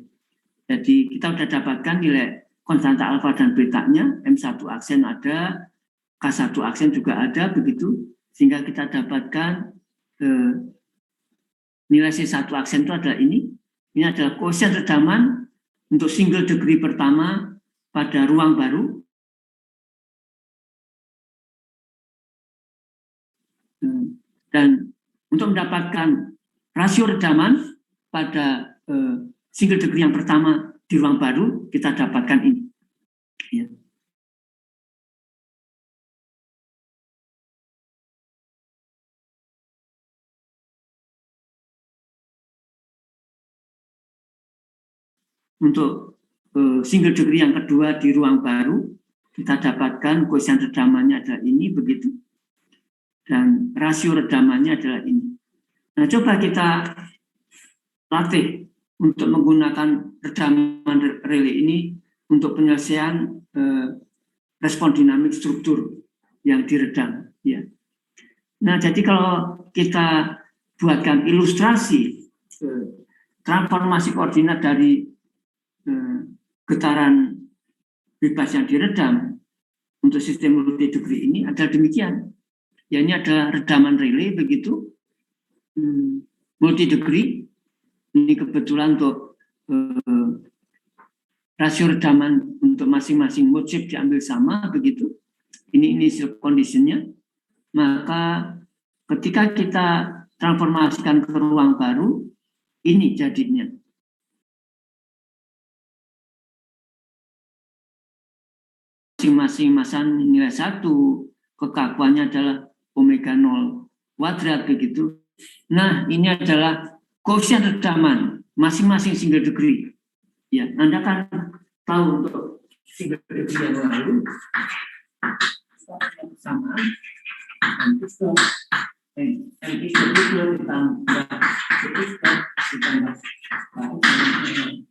Jadi kita sudah dapatkan nilai konstanta alfa dan betanya, M1 aksen ada, K1 aksen juga ada, begitu, sehingga kita dapatkan nilai C1 aksen itu adalah ini adalah koefisien redaman untuk single degree pertama pada ruang baru. Dan untuk mendapatkan rasio redaman pada single degree yang pertama di ruang baru, kita dapatkan ini. Ya. Untuk single degree yang kedua di ruang baru, kita dapatkan koefisien redamannya adalah ini, begitu. Dan rasio redamannya adalah ini. Nah, coba kita latih untuk menggunakan redaman relay ini untuk penyelesaian respon dinamik struktur yang diredam. Ya. Nah, jadi kalau kita buatkan ilustrasi transformasi koordinat dari getaran bebas yang diredam untuk sistem multi degree ini adalah demikian. Ya, ini adalah redaman relay begitu. Multi degree ini kebetulan untuk rasio redaman untuk masing-masing mode shape diambil sama begitu. Ini initial conditionnya. Maka ketika kita transformasikan ke ruang baru, ini jadinya. Masing-masing masa nilai 1, kekakuannya adalah omega 0 kuadrat begitu. Nah, ini adalah koefisien redaman masing-masing single degree. Ya, Anda kan tahu untuk single degree yang lalu sama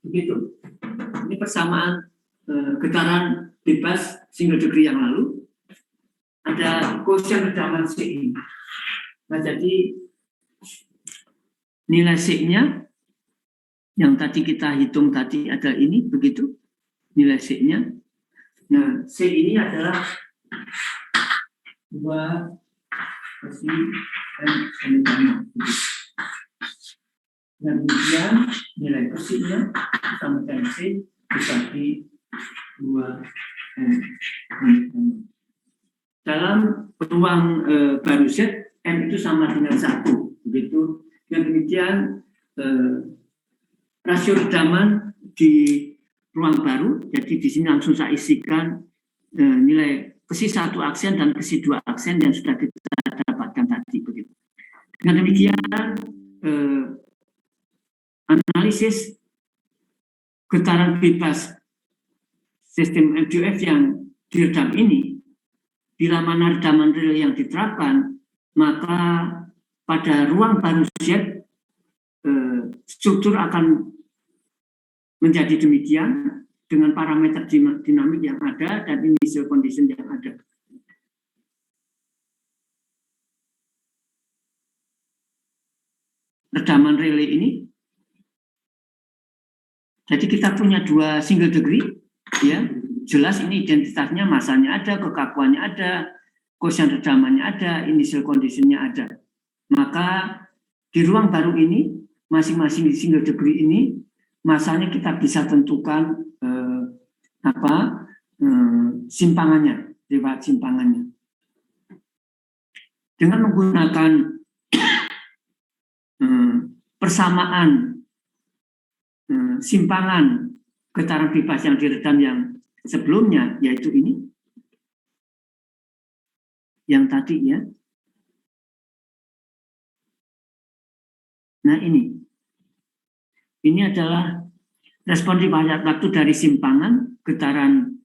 begitu. Ini persamaan getaran bebas single degree yang lalu. Ada koefisien redaman CI. Nah, jadi nilai C-nya yang tadi kita hitung tadi ada ini begitu nilai C-nya. Nah, C ini adalah 2 kasih M. Dan kemudian nilai C-nya sama dengan C dibagi 2 M. Dalam ruang baru Z, M itu sama dengan 1. Begitu. Yang demikian rasio redaman di ruang baru, jadi di sini langsung saya isikan nilai kesi 1 aksen dan kesi 2 aksen yang sudah kita dapatkan tadi. Begitu. Dengan demikian, analisis getaran bebas sistem MDUF yang diredam ini, bila mana redaman relay yang diterapkan, maka pada ruang baru Z, struktur akan menjadi demikian dengan parameter dinamik yang ada dan initial condition yang ada. Redaman relay ini, jadi kita punya 2 single degree, ya. Jelas ini identitasnya, masanya ada, kekakuannya ada, koefisien redamannya ada, initial conditionnya ada. Maka di ruang baru ini, masing-masing single degree ini, masanya kita bisa tentukan simpangannya, riwayat simpangannya. Dengan menggunakan persamaan simpangan getaran bebas yang diredam yang sebelumnya, yaitu ini, yang tadi ya. Nah, ini adalah respon riwayat waktu dari simpangan getaran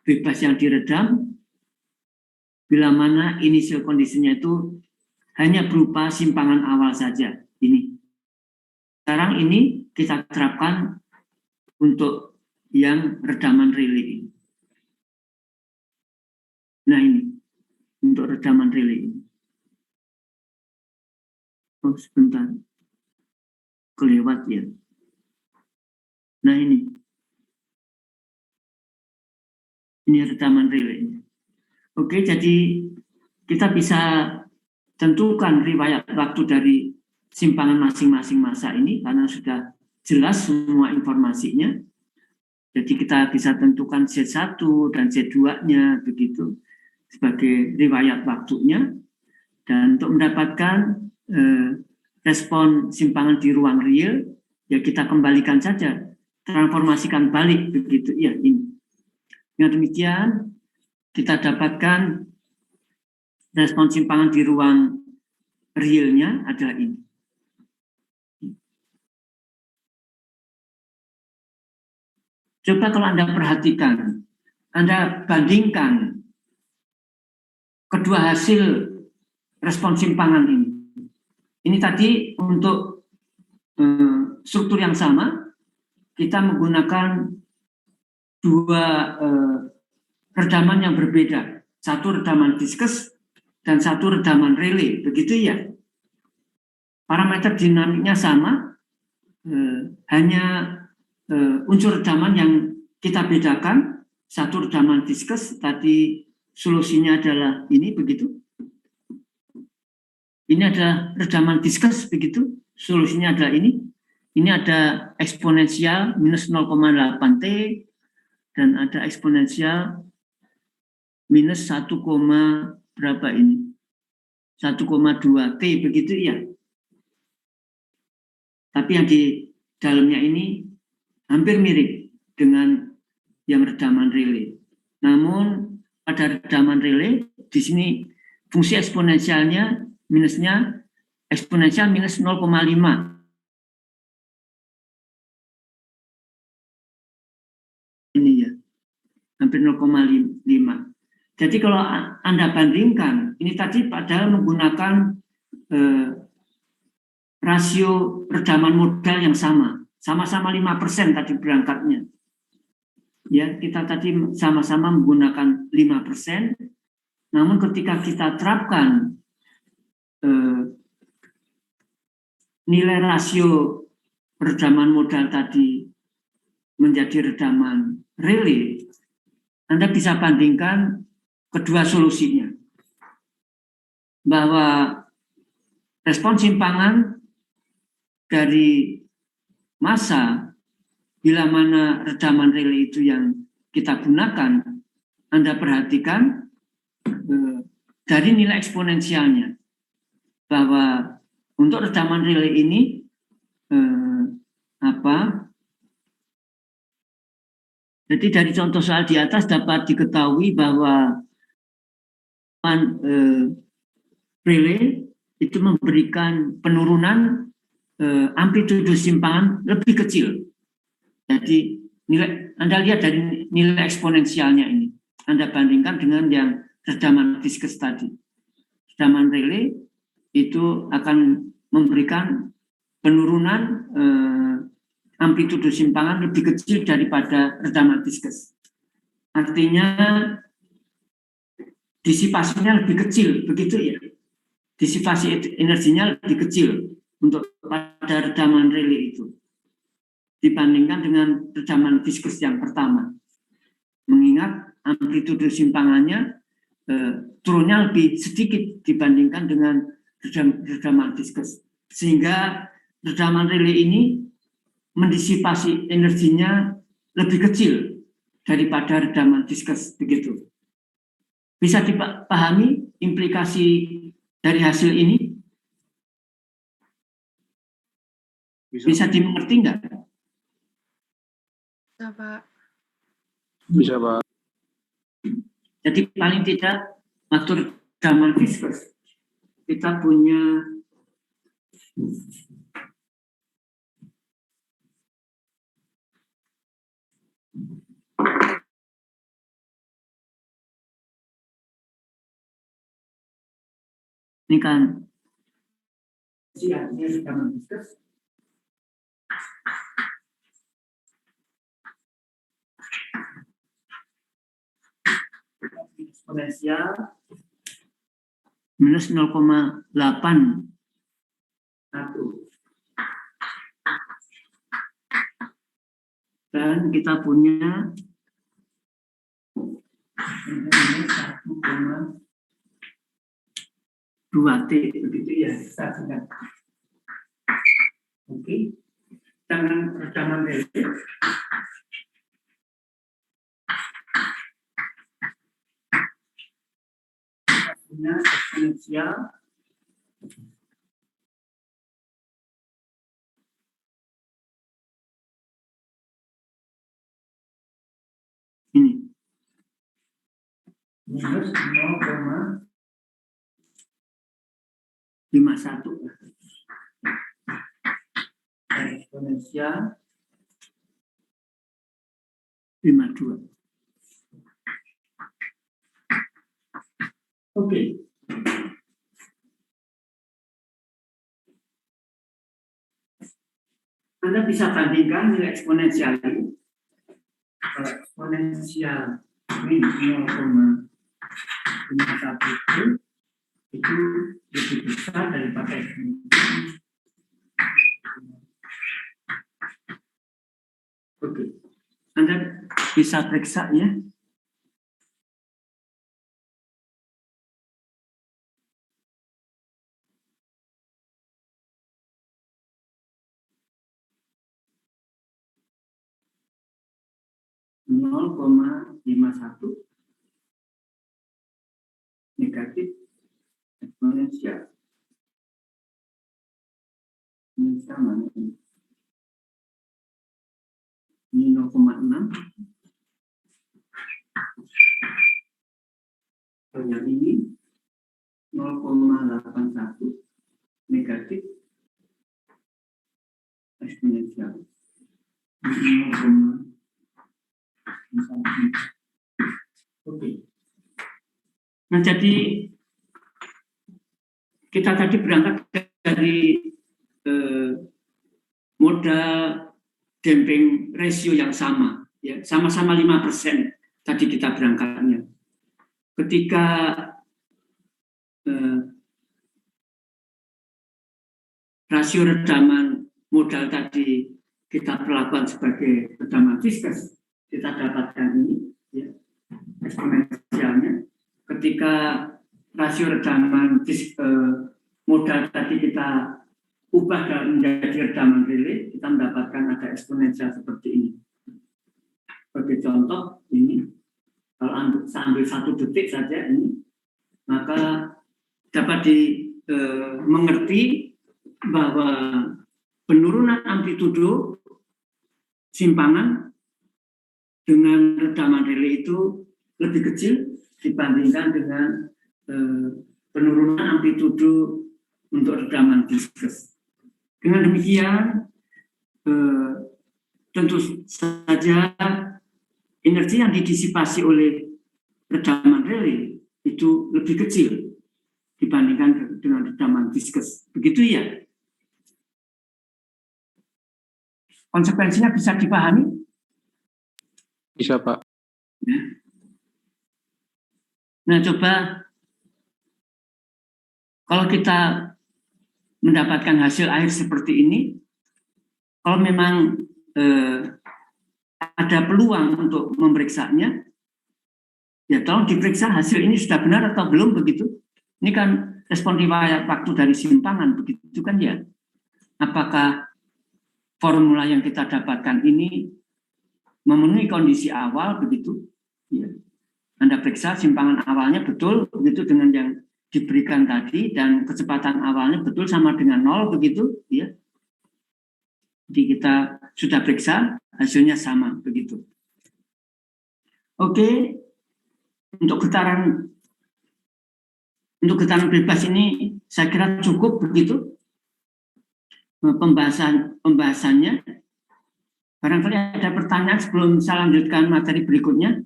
bebas yang diredam, bila mana initial condition-nya itu hanya berupa simpangan awal saja. Ini. Sekarang ini kita terapkan untuk yang redaman relay. Nah, ini untuk redaman relay. Oh, sebentar. Kelewat ya. Nah, ini redaman relay. Oke, jadi kita bisa tentukan riwayat waktu dari simpangan masing-masing masa ini karena sudah jelas semua informasinya. Jadi kita bisa tentukan Z1 dan Z2-nya begitu sebagai riwayat waktunya. Dan untuk mendapatkan respon simpangan di ruang real, ya kita kembalikan saja, transformasikan balik begitu. Ya, ini. Dengan demikian kita dapatkan respon simpangan di ruang realnya adalah ini. Coba kalau Anda perhatikan, Anda bandingkan kedua hasil respon simpangan ini. ini tadi untuk struktur yang sama, kita menggunakan dua redaman yang berbeda. Satu redaman viscous dan satu redaman relay, begitu ya. Parameter dinamiknya sama, hanya unsur redaman yang kita bedakan. Satu redaman viscous, tadi solusinya adalah ini, begitu. Ini adalah redaman viscous, begitu. Solusinya adalah ini. Ini ada eksponensial minus 0,8 T dan ada eksponensial minus 1, berapa ini? 1,2 T, begitu ya. Tapi yang di dalamnya ini hampir mirip dengan yang redaman relay. Namun pada redaman relay di sini fungsi eksponensialnya minusnya eksponensial minus 0,5. Ini ya, hampir 0,5. Jadi kalau Anda bandingkan, ini tadi padahal menggunakan rasio redaman modal yang sama-sama 5% tadi berangkatnya. Ya, kita tadi sama-sama menggunakan 5%, namun ketika kita terapkan nilai rasio redaman modal tadi menjadi redaman relay, Anda bisa bandingkan kedua solusinya. Bahwa respon simpangan dari massa bila mana redaman relay itu yang kita gunakan, Anda perhatikan dari nilai eksponensialnya. Bahwa untuk redaman relay ini jadi dari contoh soal di atas dapat diketahui bahwa relay itu memberikan penurunan amplitudo simpangan lebih kecil. Jadi Anda lihat dari nilai eksponensialnya ini, Anda bandingkan dengan yang redaman viscous tadi. Redaman relay itu akan memberikan penurunan amplitudo simpangan lebih kecil daripada redaman viscous. Artinya disipasinya lebih kecil, begitu ya. Disipasi energinya lebih kecil untuk pada redaman relay itu dibandingkan dengan redaman viscous yang pertama. Mengingat amplitudo simpangannya turunnya lebih sedikit dibandingkan dengan redaman viscous. Sehingga redaman relay ini mendisipasi energinya lebih kecil daripada redaman viscous, begitu. Bisa dipahami implikasi dari hasil ini? Bisa dimengerti nggak? Bisa, Pak. Bisa, Pak. Jadi paling tidak waktu redaman viscous kita punya ini kan ini redaman viscous. Eksponensial minus 0,81. Dan kita punya 1,2 T, begitu ya. Oke. Dengan redaman relay punya eksponensial ini minus 0,51 eksponensial 52. Oke. Anda bisa bandingkan nilai eksponensial ini. Kalau eksponensial min 0,51 itu lebih besar daripada eksponensial. Oke, Anda bisa periksa ya. Nol koma 51 negatif eksponensial. Ini sama ini. Ini 0,6. Yang ini 0,81 negatif eksponensial. 0,1. Oke. Nah, jadi kita tadi berangkat dari modal damping ratio yang sama, ya, sama-sama 5% tadi kita berangkatnya. Ketika rasio redaman modal tadi kita perlakukan sebagai redaman viskus, kita dapatkan ini, ya, eksponensialnya. Ketika rasio redaman modal tadi kita ubah menjadi redaman relay, kita mendapatkan ada eksponensial seperti ini. Sebagai contoh, ini kalau saya ambil 1 detik saja ini, maka dapat dimengerti bahwa penurunan amplitudo simpangan dengan redaman relay itu lebih kecil dibandingkan dengan penurunan amplitudo untuk redaman viskus. Dengan demikian, tentu saja energi yang didisipasi oleh redaman relay itu lebih kecil dibandingkan dengan redaman viskus. Begitu ya? Konsekuensinya bisa dipahami? Bisa, Pak. Nah, coba kalau kita mendapatkan hasil akhir seperti ini, kalau memang ada peluang untuk memeriksanya, ya tolong diperiksa hasil ini sudah benar atau belum begitu. Ini kan respon riwayat waktu dari simpangan, begitu kan ya? Apakah formula yang kita dapatkan ini memenuhi kondisi awal begitu? Ya. Anda periksa simpangan awalnya betul begitu dengan yang diberikan tadi dan kecepatan awalnya betul sama dengan 0 begitu, ya. Jadi kita sudah periksa hasilnya sama begitu. Oke, untuk getaran bebas ini saya kira cukup begitu pembahasannya. Barangkali ada pertanyaan sebelum saya lanjutkan materi berikutnya.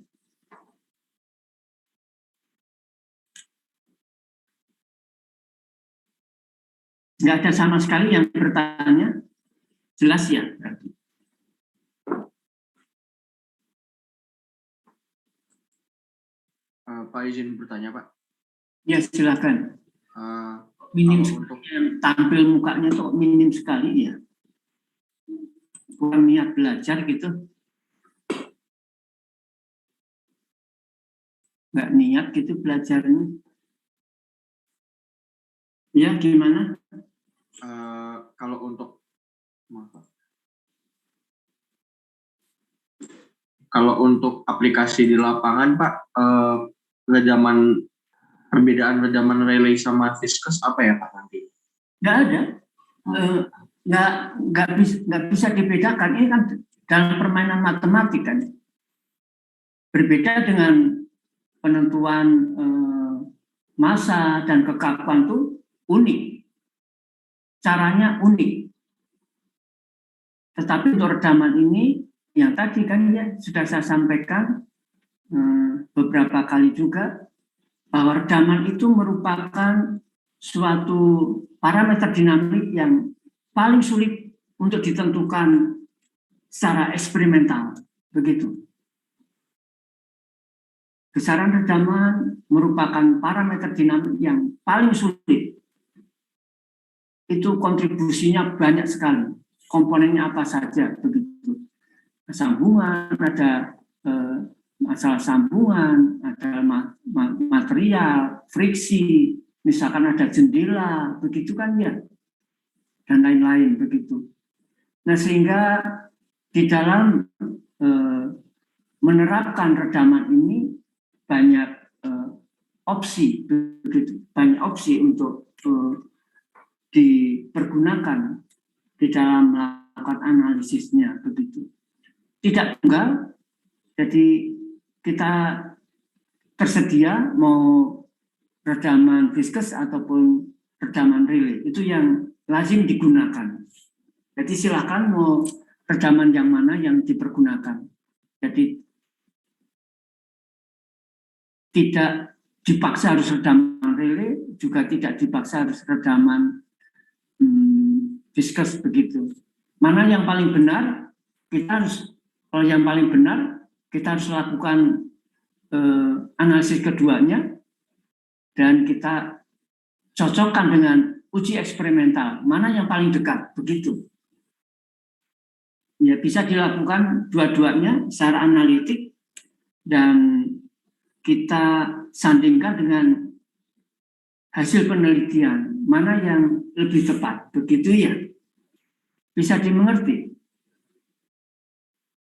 Nggak ada sama sekali yang bertanya, jelas ya berarti. Pak izin bertanya, Pak. Ya silakan. Minim sekali untuk yang tampil mukanya tuh minim sekali ya. Kurang niat belajar gitu. Nggak niat gitu belajarnya. Ya gimana? Kalau untuk aplikasi di lapangan, Pak, perbedaan redaman relay sama viskus apa ya, Pak, nanti? Nggak ada. Nggak bisa dibedakan. Ini kan dalam permainan matematik kan. Berbeda dengan penentuan massa dan kekakuan itu unik. Caranya unik. Tetapi untuk redaman ini, yang tadi kan ya sudah saya sampaikan beberapa kali juga, bahwa redaman itu merupakan suatu parameter dinamik yang paling sulit untuk ditentukan secara eksperimental, begitu. Besaran redaman merupakan parameter dinamik yang paling sulit. Itu kontribusinya banyak sekali. Komponennya apa saja, begitu. Sambungan, ada masalah sambungan, ada material, friksi, misalkan ada jendela, begitu kan ya, dan lain-lain begitu. Nah, sehingga di dalam menerapkan redaman ini banyak opsi, begitu, banyak opsi untuk dipergunakan di dalam melakukan analisisnya, begitu. Tidak tunggal, jadi kita tersedia mau redaman viscous ataupun redaman relay, itu yang lazim digunakan. Jadi silakan mau redaman yang mana yang dipergunakan. Jadi tidak dipaksa harus redaman relay, juga tidak dipaksa harus redaman viscous, begitu. Mana yang paling benar, kita harus, kalau yang paling benar, kita harus lakukan analisis keduanya, dan kita cocokkan dengan uji eksperimental, mana yang paling dekat, begitu. Ya, bisa dilakukan dua-duanya secara analitik, dan kita sandingkan dengan hasil penelitian, mana yang lebih tepat, begitu ya. Bisa dimengerti?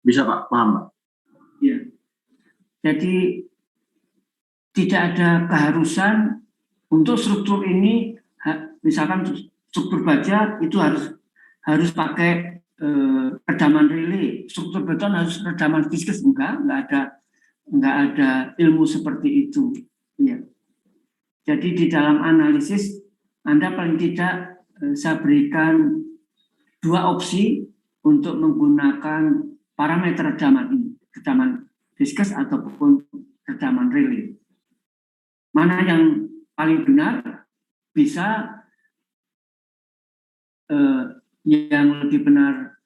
Bisa Pak, paham Pak. Ya. Jadi tidak ada keharusan untuk struktur ini, misalkan struktur baja itu harus pakai redaman relay, struktur beton harus redaman viscous, enggak ada ilmu seperti itu. Ya. Jadi di dalam analisis Anda paling tidak saya berikan dua opsi untuk menggunakan parameter redaman ini, redaman viscous ataupun redaman relay. Mana yang paling benar, bisa yang lebih benar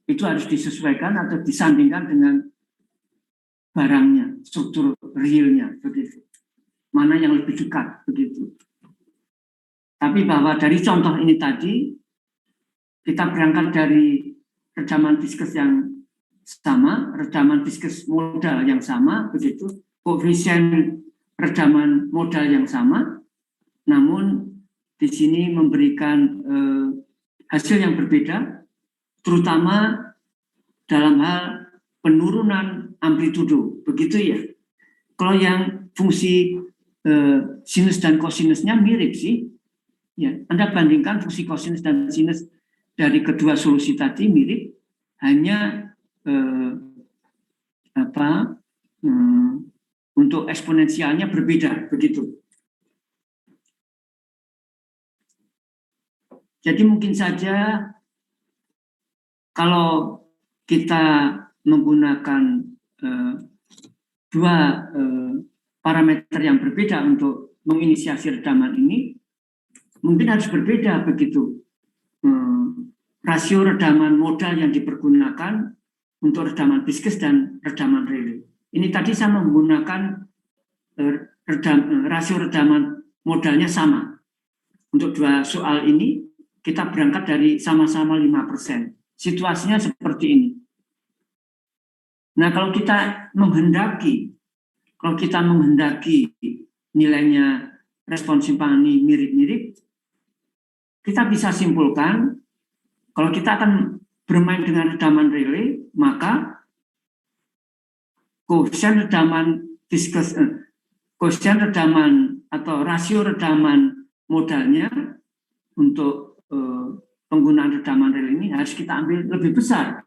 itu harus disesuaikan atau disandingkan dengan barangnya, struktur realnya, begitu. Mana yang lebih dekat, begitu. Tapi bahwa dari contoh ini tadi, kita berangkat dari redaman viscous yang sama, redaman viscous modal yang sama, begitu, koefisien redaman modal yang sama, namun di sini memberikan hasil yang berbeda, terutama dalam hal penurunan amplitudo, begitu ya. Kalau yang fungsi sinus dan kosinusnya mirip sih, ya. Anda bandingkan fungsi kosinus dan sinus dari kedua solusi tadi mirip, hanya untuk eksponensialnya berbeda, begitu. Jadi mungkin saja kalau kita menggunakan dua parameter yang berbeda untuk menginisiasi redaman ini, mungkin harus berbeda, begitu. Rasio redaman modal yang dipergunakan untuk redaman viscous dan redaman relay. Ini tadi saya menggunakan rasio redaman modalnya sama. Untuk dua soal ini, kita berangkat dari sama-sama 5%. Situasinya seperti ini. Nah, kalau kita menghendaki nilainya respon simpani mirip-mirip, kita bisa simpulkan kalau kita akan bermain dengan redaman relay, maka koefisien redaman viscous, koefisien redaman atau rasio redaman modalnya untuk penggunaan redaman relay ini harus kita ambil lebih besar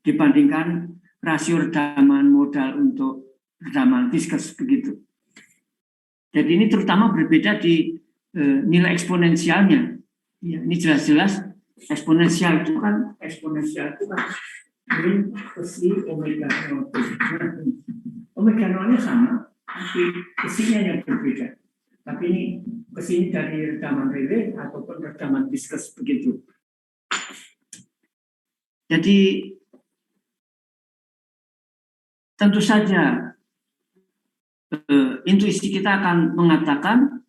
dibandingkan rasio redaman modal untuk redaman viscous, begitu. Jadi ini terutama berbeda di nilai eksponensialnya. Ya, ini jelas-jelas eksponensial itu kan min ke omega 0. Omega 0-nya sama, tapi kesinya yang berbeda. Tapi ini kesini dari redaman relay ataupun redaman viscous, begitu. Jadi tentu saja intuisi kita akan mengatakan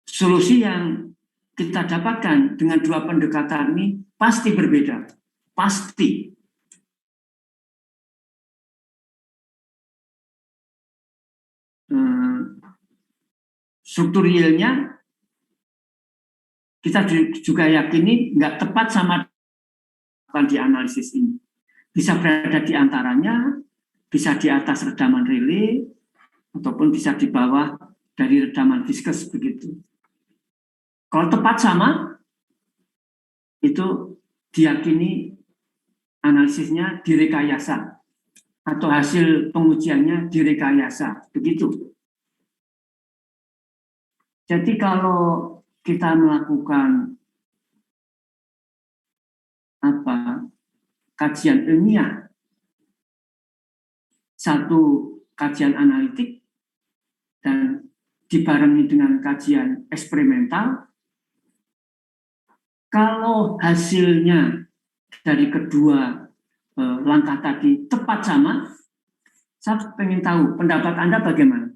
solusi yang kita dapatkan dengan dua pendekatan ini pasti berbeda, pasti. Struktur realnya kita juga yakini nggak tepat sama di analisis ini. Bisa berada di antaranya, bisa di atas redaman Rayleigh, ataupun bisa di bawah dari redaman viscous begitu. Kalau tepat sama, itu diyakini analisisnya direkayasa atau hasil pengujiannya direkayasa, begitu. Jadi kalau kita melakukan kajian ilmiah, satu kajian analitik dan dibarengi dengan kajian eksperimental, kalau hasilnya dari kedua langkah tadi tepat sama, saya ingin tahu pendapat Anda bagaimana?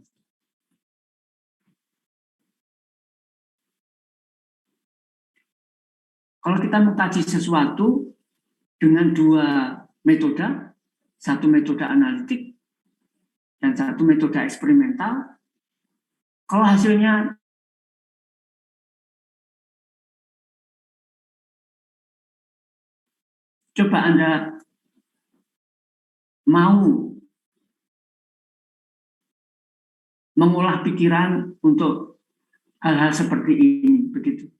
Kalau kita mengkaji sesuatu dengan dua metode, satu metode analitik dan satu metode eksperimental, kalau hasilnya coba Anda mau mengolah pikiran untuk hal-hal seperti ini, begitu.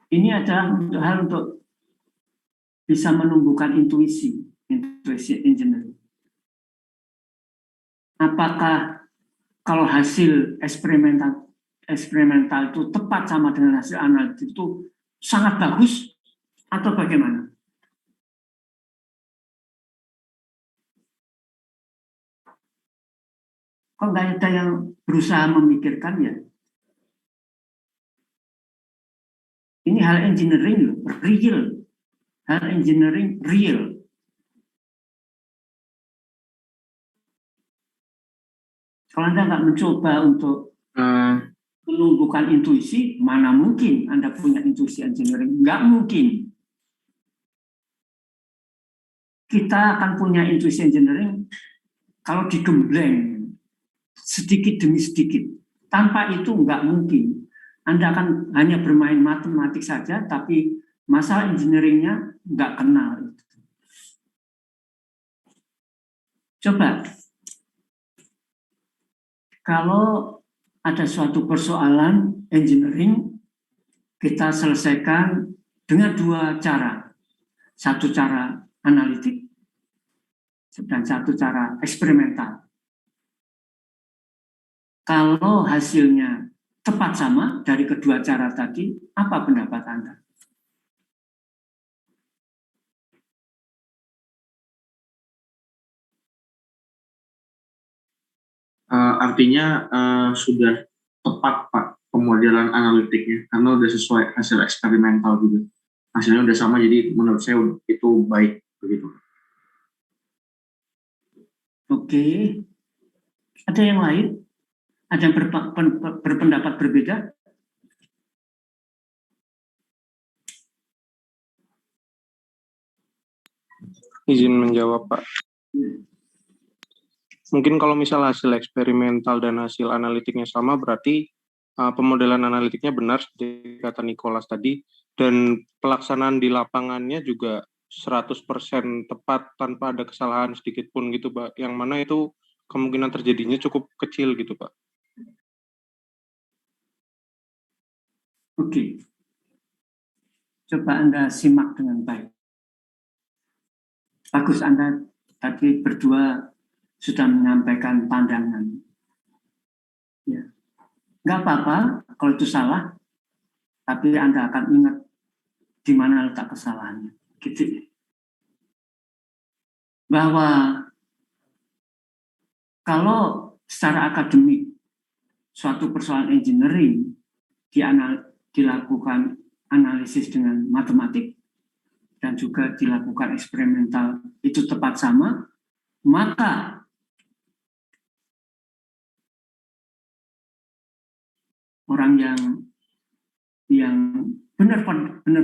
Ini adalah hal untuk bisa menumbuhkan intuisi engineering. Apakah kalau hasil eksperimental itu tepat sama dengan hasil analitik itu sangat bagus atau bagaimana? Kok nggak ada yang berusaha memikirkannya? Ini hal engineering real, hal engineering real. Kalau Anda nggak mencoba untuk menumbuhkan intuisi, mana mungkin Anda punya intuisi engineering? Nggak mungkin. Kita akan punya intuisi engineering kalau digembleng sedikit demi sedikit. Tanpa itu nggak mungkin. Anda akan hanya bermain matematik saja, tapi masalah engineeringnya nggak kenal. Coba, kalau ada suatu persoalan engineering, kita selesaikan dengan dua cara. Satu cara analitik, dan satu cara eksperimental. Kalau hasilnya tepat sama dari kedua cara tadi, apa pendapat Anda? Artinya sudah tepat Pak pemodelan analitiknya karena udah sesuai hasil eksperimental juga. Hasilnya udah sama, jadi menurut saya itu baik begitu. Oke. Ada yang lain? Ada yang berpendapat berbeda? Izin menjawab, Pak. Mungkin kalau misal hasil eksperimental dan hasil analitiknya sama, berarti pemodelan analitiknya benar seperti kata Nicholas tadi, dan pelaksanaan di lapangannya juga 100% tepat tanpa ada kesalahan sedikit pun gitu, Pak. Yang mana itu kemungkinan terjadinya cukup kecil gitu, Pak. Oke. Coba Anda simak dengan baik. Bagus Anda tadi berdua sudah menyampaikan pandangan. Ya. Nggak apa-apa kalau itu salah, tapi Anda akan ingat di mana letak kesalahannya. Gitu. Bahwa kalau secara akademik suatu persoalan engineering dilakukan analisis dengan matematik dan juga dilakukan eksperimental itu tepat sama, maka orang yang benar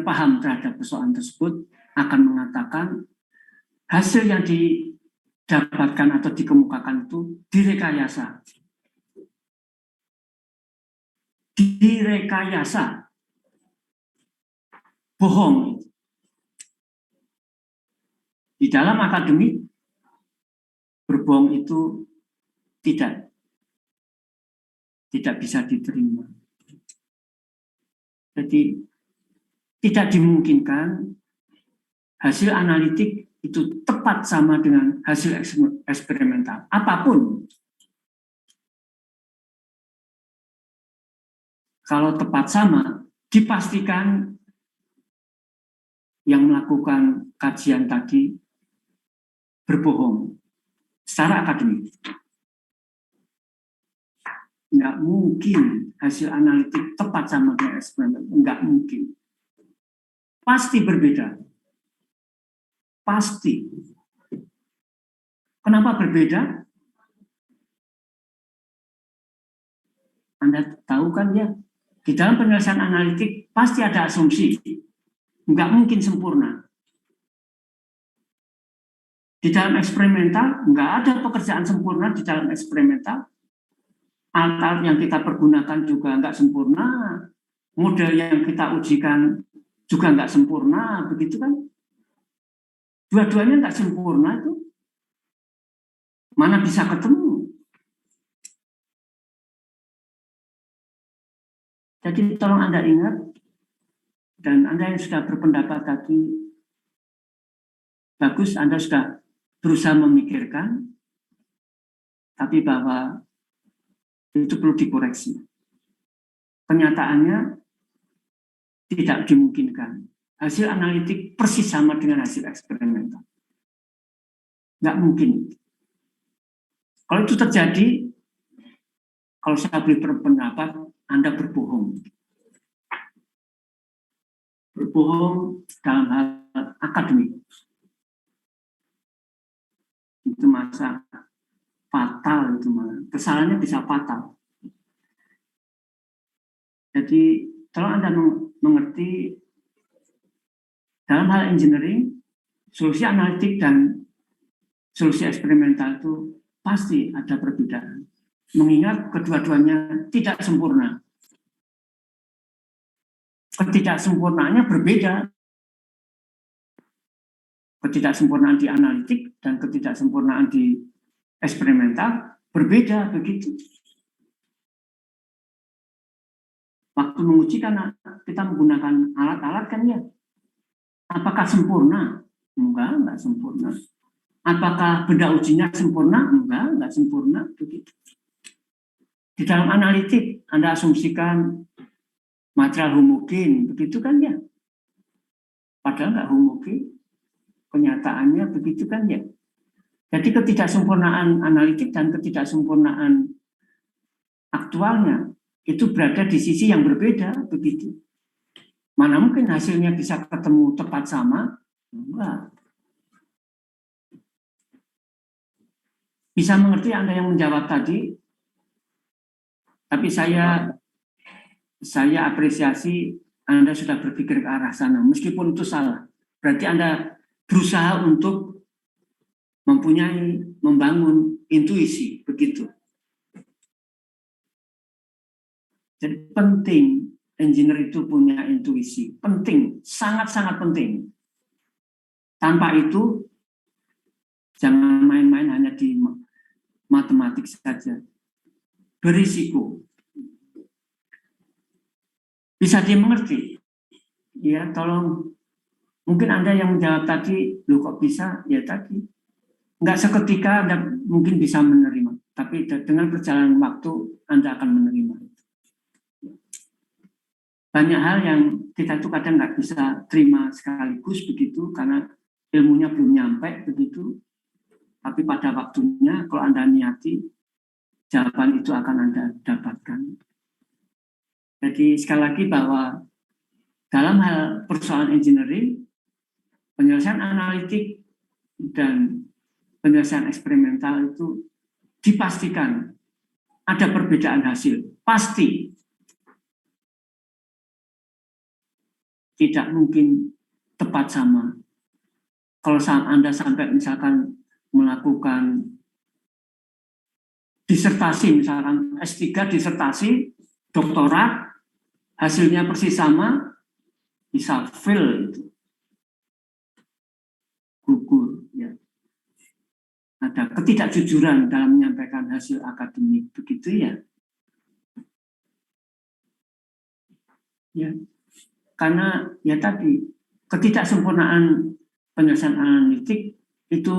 paham terhadap persoalan tersebut akan mengatakan hasil yang didapatkan atau dikemukakan itu direkayasa. Direkayasa. Bohong. Di dalam akademik, berbohong itu tidak bisa diterima. Jadi tidak dimungkinkan hasil analitik itu tepat sama dengan hasil eksperimental. Apapun. Kalau tepat sama, dipastikan yang melakukan kajian tadi berbohong secara akademik. Nggak mungkin hasil analitik tepat sama dengan eksperimental. Nggak mungkin. Pasti berbeda. Pasti. Kenapa berbeda? Anda tahu kan ya, di dalam penyelesaian analitik pasti ada asumsi. Nggak mungkin sempurna. Di dalam eksperimental, nggak ada pekerjaan sempurna di dalam eksperimental. Alat yang kita pergunakan juga nggak sempurna. Model yang kita ujikan juga nggak sempurna, begitu kan? Dua-duanya nggak sempurna itu. Mana bisa ketemu? Jadi tolong Anda ingat, dan Anda yang sudah berpendapat tadi, bagus Anda sudah berusaha memikirkan, tapi bahwa itu perlu dikoreksi. Kenyataannya tidak dimungkinkan. Hasil analitik persis sama dengan hasil eksperimental. Nggak mungkin. Kalau itu terjadi, kalau saya beri pendapat, Anda berbohong. Berbohong dalam hal akademik. Itu masa fatal, itu malah. Kesalahannya bisa fatal. Jadi, kalau Anda mengerti, dalam hal engineering, solusi analitik dan solusi eksperimental itu pasti ada perbedaan. Mengingat kedua-duanya tidak sempurna. Ketidaksempurnaannya berbeda. Ketidaksempurnaan di analitik dan ketidaksempurnaan di eksperimental berbeda, begitu. Waktu menguji kan kita menggunakan alat-alat kan ya. Apakah sempurna? Enggak sempurna. Apakah benda ujinya sempurna? Enggak sempurna, begitu. Di dalam analitik, Anda asumsikan material homogen, begitu kan ya? Padahal enggak homogen. Kenyataannya begitu kan ya? Jadi ketidaksempurnaan analitik dan ketidaksempurnaan aktualnya itu berada di sisi yang berbeda, begitu. Mana mungkin hasilnya bisa ketemu tepat sama? Enggak. Bisa mengerti Anda yang menjawab tadi? Tapi saya apresiasi Anda sudah berpikir ke arah sana, meskipun itu salah. Berarti Anda berusaha untuk membangun intuisi, begitu. Jadi penting engineer itu punya intuisi, penting, sangat-sangat penting. Tanpa itu, jangan main-main hanya di matematik saja. Berisiko. Bisa dimengerti? Ya, tolong. Mungkin Anda yang menjawab tadi, loh kok bisa? Ya tadi. Enggak seketika Anda mungkin bisa menerima. Tapi dengan perjalanan waktu, Anda akan menerima. Banyak hal yang kita itu kadang nggak bisa terima sekaligus begitu, karena ilmunya belum nyampe begitu. Tapi pada waktunya, kalau Anda niati, jawaban itu akan Anda dapatkan. Jadi sekali lagi bahwa dalam hal persoalan engineering, penyelesaian analitik dan penyelesaian eksperimental itu dipastikan ada perbedaan hasil. Pasti. Tidak mungkin tepat sama. Kalau Anda sampai misalkan melakukan disertasi, misalkan S3 disertasi, doktorat, hasilnya persis sama, bisa fail itu. Gugur. Ya. Ada ketidakjujuran dalam menyampaikan hasil akademik. Begitu ya. Ya. Karena ya tadi, ketidaksempurnaan penyelesaian analitik itu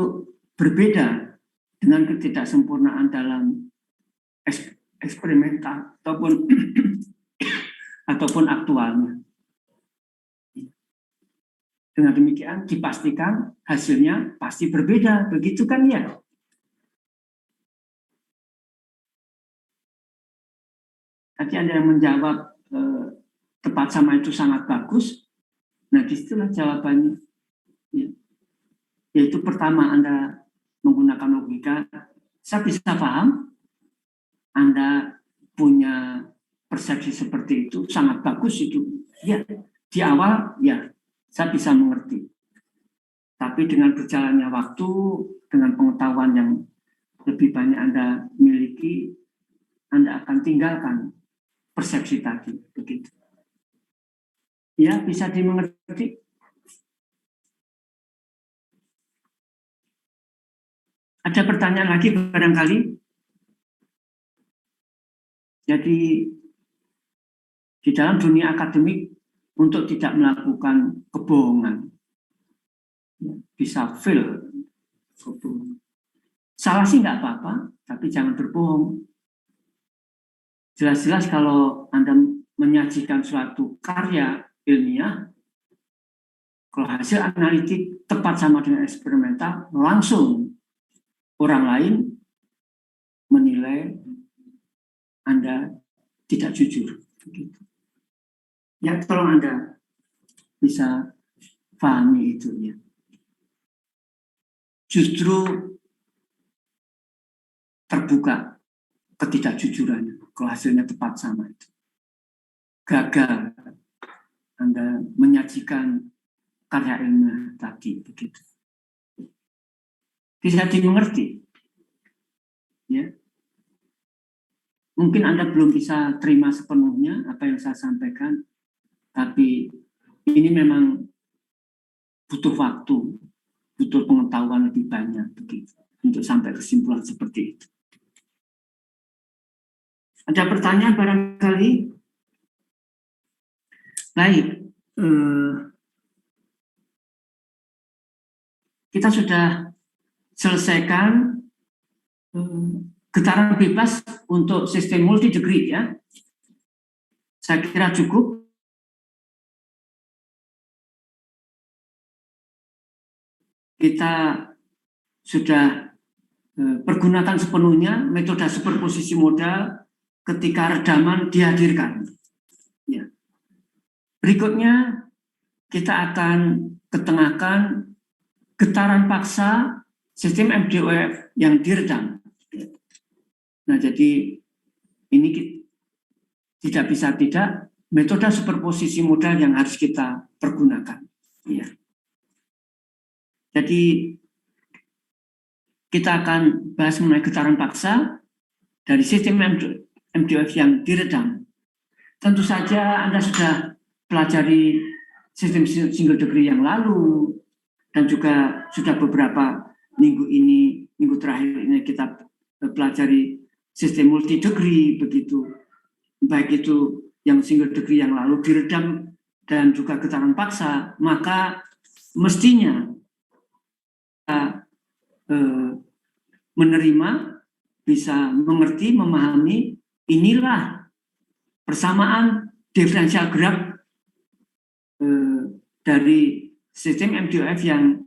berbeda dengan ketidaksempurnaan dalam eksperimental ataupun aktualnya. Dengan demikian dipastikan hasilnya pasti berbeda, begitu kan ya? Tadi ada yang menjawab tepat sama itu sangat bagus. Nah, disitulah jawabannya. Ya. Yaitu pertama Anda menggunakan logika, saya bisa paham, Anda punya persepsi seperti itu, sangat bagus itu. Ya, di awal ya saya bisa mengerti. Tapi dengan berjalannya waktu, dengan pengetahuan yang lebih banyak Anda miliki, Anda akan tinggalkan persepsi tadi. Begitu. Ya, bisa dimengerti. Ada pertanyaan lagi barangkali? Jadi, di dalam dunia akademik, untuk tidak melakukan kebohongan, bisa fail. Salah sih nggak apa-apa, tapi jangan berbohong. Jelas-jelas kalau Anda menyajikan suatu karya ilmiah, kalau hasil analitik tepat sama dengan eksperimental, langsung orang lain menilai Anda tidak jujur. Begitu. Ya, tolong Anda bisa pahami itu ya. Justru terbuka ketidakjujurannya kalau hasilnya tepat sama itu. Gagal Anda menyajikan karya ilmiah tadi begitu. Bisa dimengerti. Ya. Mungkin Anda belum bisa terima sepenuhnya apa yang saya sampaikan, tapi ini memang butuh waktu, butuh pengetahuan lebih banyak begitu untuk sampai kesimpulan seperti itu. Ada pertanyaan barangkali? Baik, kita sudah selesaikan getaran bebas untuk sistem multi degree ya. Saya kira cukup. Kita sudah pergunakan sepenuhnya metode superposisi modal ketika redaman dihadirkan. Ya. Berikutnya kita akan ketengahkan getaran paksa sistem MDOF yang diredam. Nah, jadi ini tidak bisa tidak metode superposisi modal yang harus kita pergunakan. Ya. Jadi kita akan bahas mengenai getaran paksa dari sistem MDOF yang diredam. Tentu saja Anda sudah pelajari sistem single degree yang lalu dan juga sudah beberapa minggu terakhir ini kita pelajari sistem multi degree begitu. Baik itu yang single degree yang lalu diredam dan juga getaran paksa, maka mestinya menerima, bisa mengerti, memahami, inilah persamaan diferensial graf dari sistem MDOF yang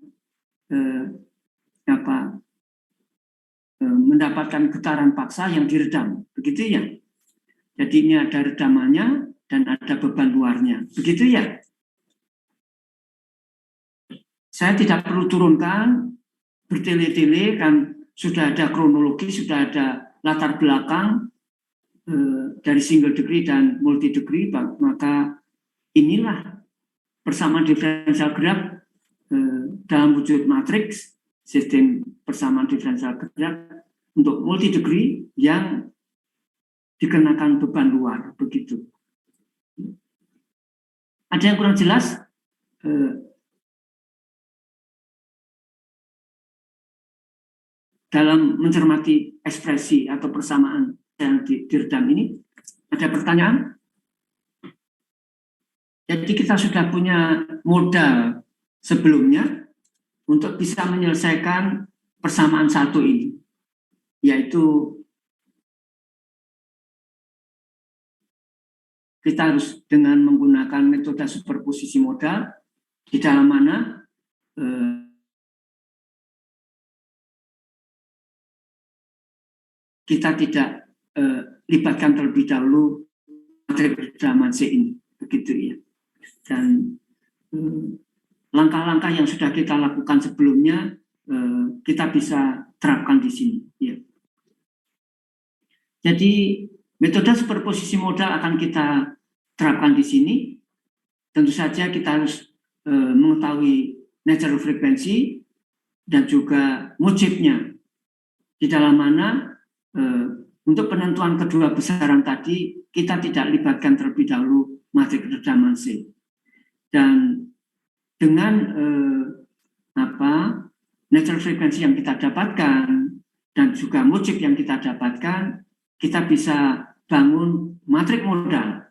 mendapatkan getaran paksa yang diredam, begitu ya. Jadi ini ada redamannya dan ada beban luarnya, begitu ya. saya tidak perlu turunkan bertele-tele, kan sudah ada kronologi, sudah ada latar belakang dari single degree dan multi degree, maka inilah persamaan diferensial graf dalam wujud matriks sistem persamaan diferensial graf untuk multi degree yang dikenakan beban luar, begitu. Ada yang kurang jelas? Dalam mencermati ekspresi atau persamaan yang diredam ini, ada pertanyaan? Jadi kita sudah punya modal sebelumnya untuk bisa menyelesaikan persamaan satu ini, yaitu kita harus dengan menggunakan metode superposisi modal, di dalam mana kita tidak libatkan terlebih dahulu materi redaman C ini, begitu ya. Dan langkah-langkah yang sudah kita lakukan sebelumnya kita bisa terapkan di sini. Ya. Jadi metode superposisi modal akan kita terapkan di sini. Tentu saja kita harus mengetahui natural frequency dan juga mujibnya, di dalam mana untuk penentuan kedua besaran tadi kita tidak libatkan terlebih dahulu matrik redaman C. Dan dengan natural frequency yang kita dapatkan dan juga mujib yang kita dapatkan, kita bisa bangun matrik modal.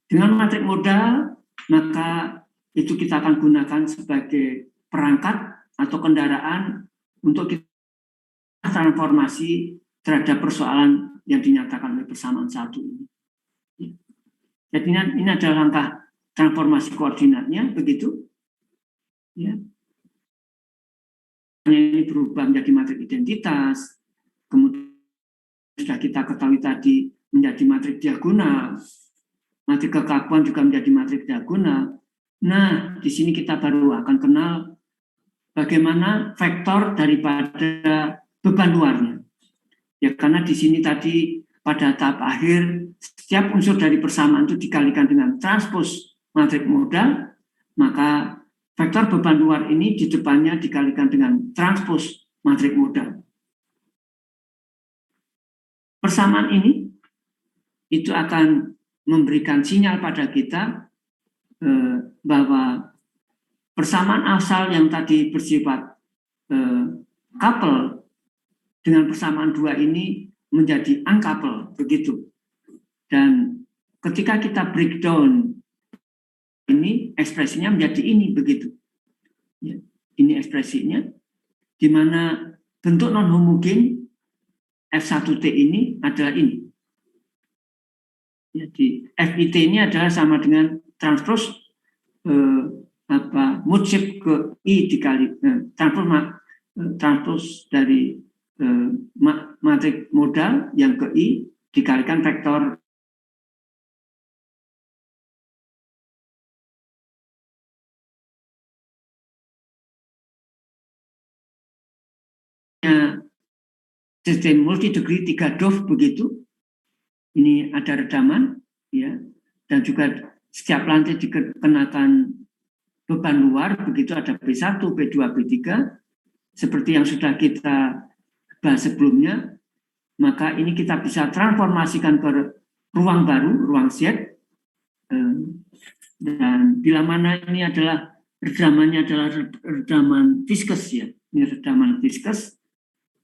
Dengan matrik modal, maka itu kita akan gunakan sebagai perangkat atau kendaraan untuk kita transformasi terhadap persoalan yang dinyatakan oleh persamaan satu ini. Jadi ini adalah langkah transformasi koordinatnya, begitu. Ya. Ini berubah menjadi matrik identitas, kemudian sudah kita ketahui tadi menjadi matrik diagonal, matrik kekakuan juga menjadi matrik diagonal. Nah, di sini kita baru akan kenal bagaimana vektor daripada beban luarnya. Ya, karena di sini tadi pada tahap akhir setiap unsur dari persamaan itu dikalikan dengan transpos matrik modal, maka vektor beban luar ini di depannya dikalikan dengan transpos matrik modal. Persamaan ini itu akan memberikan sinyal pada kita bahwa persamaan asal yang tadi bersifat couple dengan persamaan dua ini menjadi uncouple, begitu. Dan ketika kita breakdown ini, ekspresinya menjadi ini, begitu. Ya, ini ekspresinya, di mana bentuk non-homogen F1T ini adalah ini. Jadi FIT ini adalah sama dengan transpos mujib ke I dikali transpos dari matrik modal yang ke I dikalikan vektor sistem multi degree 3 DOF, begitu. Ini ada redaman, ya, dan juga setiap lantai dikenakan beban luar, begitu ada B1, B2, B3, seperti yang sudah kita bahas sebelumnya. Maka ini kita bisa transformasikan ke ruang baru, ruang Z, dan bila mana ini adalah redamannya adalah redaman viscous, ya, ini redaman viscous,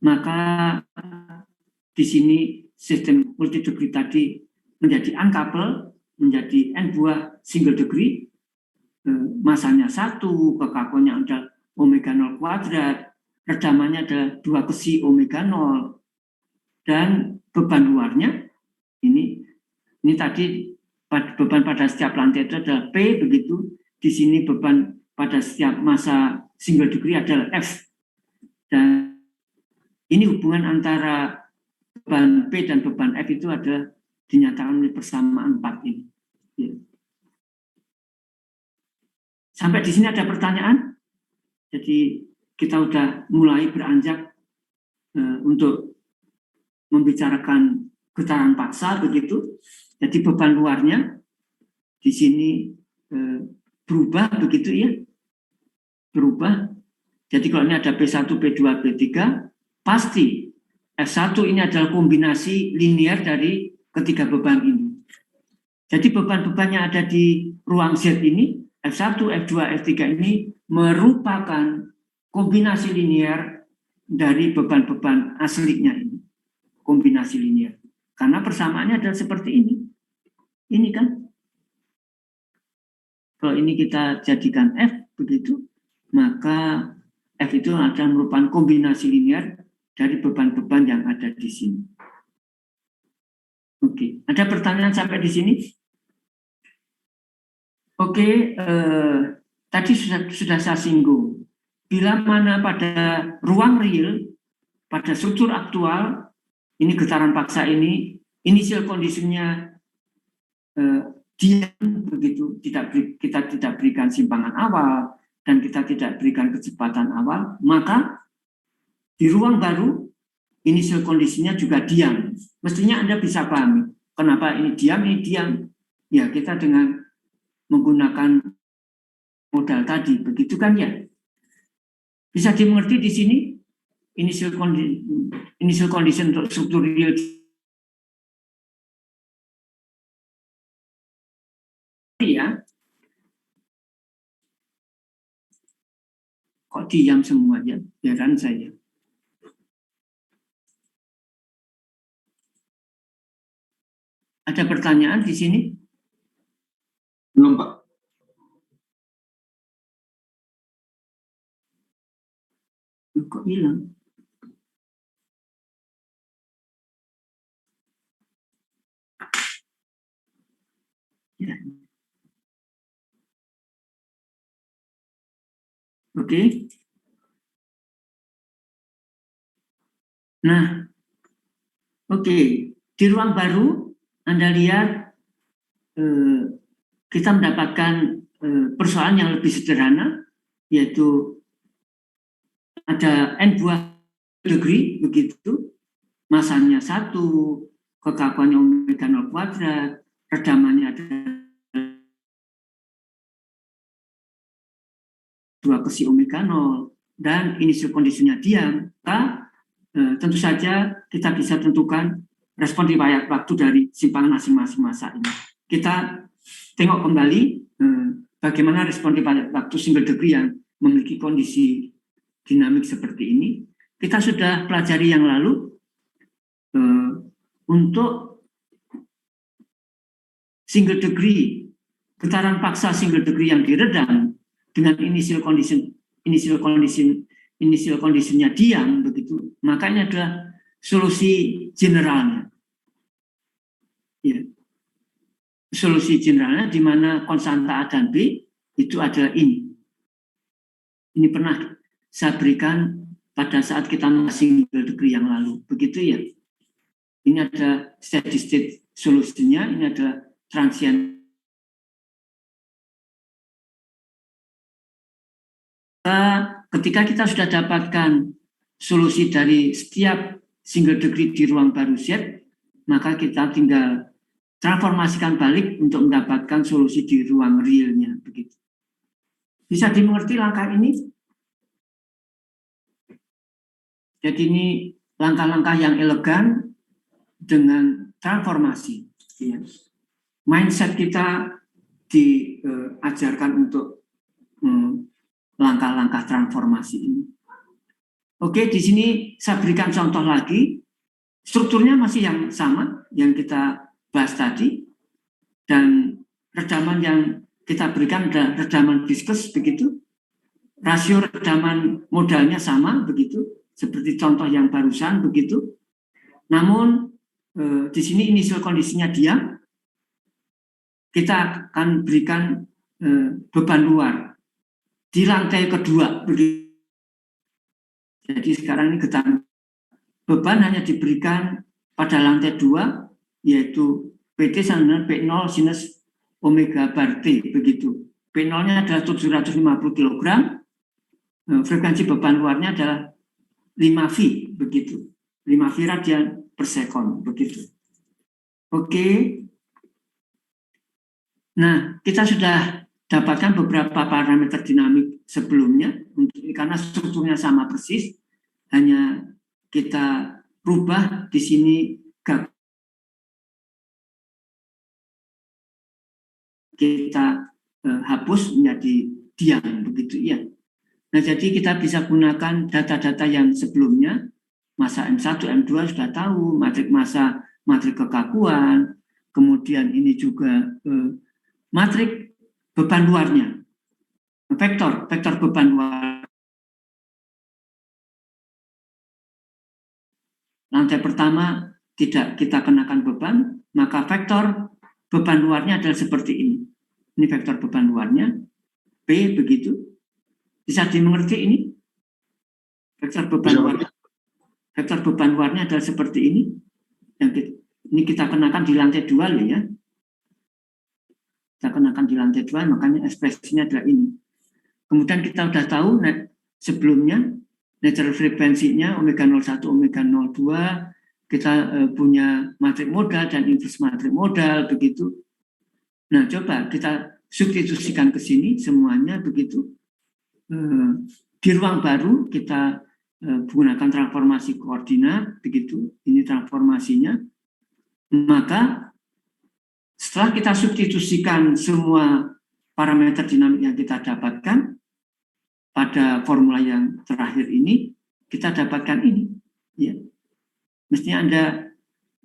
maka di sini sistem multi degree tadi menjadi uncouple, menjadi n buah single degree, masanya 1, kekakuannya adalah omega 0 kuadrat, redamannya adalah 2 ke omega 0, dan beban luarnya ini tadi beban pada setiap lantai itu adalah P, begitu. Di sini beban pada setiap masa single degree adalah F, dan ini hubungan antara beban P dan beban F itu adalah dinyatakan oleh persamaan 4 ini. Ya. Sampai di sini ada pertanyaan? Jadi kita sudah mulai beranjak untuk membicarakan getaran paksa begitu. Jadi beban luarnya di sini berubah begitu ya, berubah. Jadi kalau ini ada P1, P2, P3, pasti F1 ini adalah kombinasi linear dari ketiga beban ini. Jadi beban-beban yang ada di ruang Z ini, F1, F2, F3 ini merupakan kombinasi linear dari beban-beban aslinya ini. Kombinasi linear. Karena persamaannya adalah seperti ini. Ini kan. Kalau ini kita jadikan F begitu, maka F itu adalah merupakan kombinasi linear dari beban-beban yang ada di sini. Oke, ada pertanyaan sampai di sini? Oke, tadi sudah saya singgung. Bila mana pada ruang real, pada struktur aktual, ini getaran paksa ini, initial kondisinya diam begitu, kita tidak berikan simpangan awal dan kita tidak berikan kecepatan awal, maka di ruang baru initial kondisinya juga diam. Mestinya Anda bisa pahami kenapa ini diam, ini diam. Ya, kita dengan menggunakan modal tadi, begitu kan ya? Bisa dimengerti di sini initial condition untuk struktur real. Ya, kok diam semuanya? Heran saya. Ada pertanyaan di sini? Belum, Pak. Kok hilang? Ya. Oke. Nah, oke. Di ruang baru, Anda lihat kita mendapatkan persoalan yang lebih sederhana, yaitu ada N buah degree, begitu, masanya 1, kekakuannya omega 0 kuadrat, redamannya ada 2 omega 0, dan initial kondisinya diam, maka tentu saja kita bisa tentukan respon riwayat waktu dari simpangan masing-masing massa ini. Kita tengok kembali bagaimana respon riwayat waktu single degree yang memiliki kondisi dinamik seperti ini. Kita sudah pelajari yang lalu untuk single degree, getaran paksa single degree yang diredam dengan initial conditionnya diam begitu, makanya ada solusi generalnya. Ya. Solusi generalnya di mana konstanta A dan B itu adalah ini. Ini pernah saya berikan pada saat kita single degree yang lalu, begitu ya. Ini ada steady state solusinya, ini adalah transient. Ketika kita sudah dapatkan solusi dari setiap single degree di ruang baru Z, maka kita tinggal transformasikan balik untuk mendapatkan solusi di ruang realnya, begitu. Bisa dimengerti langkah ini? Jadi ini langkah-langkah yang elegan dengan transformasi. Ya. Mindset kita diajarkan untuk langkah-langkah transformasi ini. Oke, di sini saya berikan contoh lagi. Strukturnya masih yang sama yang kita bahas tadi, dan redaman yang kita berikan adalah redaman viskus, begitu. Rasio redaman modalnya sama, begitu, seperti contoh yang barusan, begitu. Namun di sini initial kondisinya diam. Kita akan berikan beban luar di lantai kedua, begitu. Jadi sekarang ini getaran beban hanya diberikan pada lantai 2, yaitu PT sama dengan P0 sinus omega bar T, begitu. P0-nya adalah 750 kg, frekuensi beban luarnya adalah 5 V begitu. 5 V radian per sekon begitu. Oke. Nah, kita sudah dapatkan beberapa parameter dinamik sebelumnya karena strukturnya sama persis, hanya kita rubah di sini kita hapus menjadi diam begitu ya. Nah, jadi kita bisa gunakan data-data yang sebelumnya, masa M1, M2 sudah tahu, matrik massa, matrik kekakuan, kemudian ini juga matrik beban luarnya, vektor beban luar. Lantai pertama tidak kita kenakan beban, maka vektor beban luarnya adalah seperti ini. Ini vektor beban luarnya, P begitu. Bisa dimengerti ini? Vektor beban luarnya adalah seperti ini. Ini kita kenakan di lantai 2 loh ya. Kita kenakan di lantai 2, makanya ekspresinya adalah ini. Kemudian kita sudah tahu sebelumnya natural frekuensinya omega 01, omega 02, kita punya matrik modal dan inverse matrik modal begitu. Nah, coba kita substitusikan ke sini semuanya begitu. Di ruang baru kita menggunakan transformasi koordinat begitu. Ini transformasinya. Maka setelah kita substitusikan semua parameter dinamik yang kita dapatkan pada formula yang terakhir ini, kita dapatkan ini. Ya. Mestinya Anda,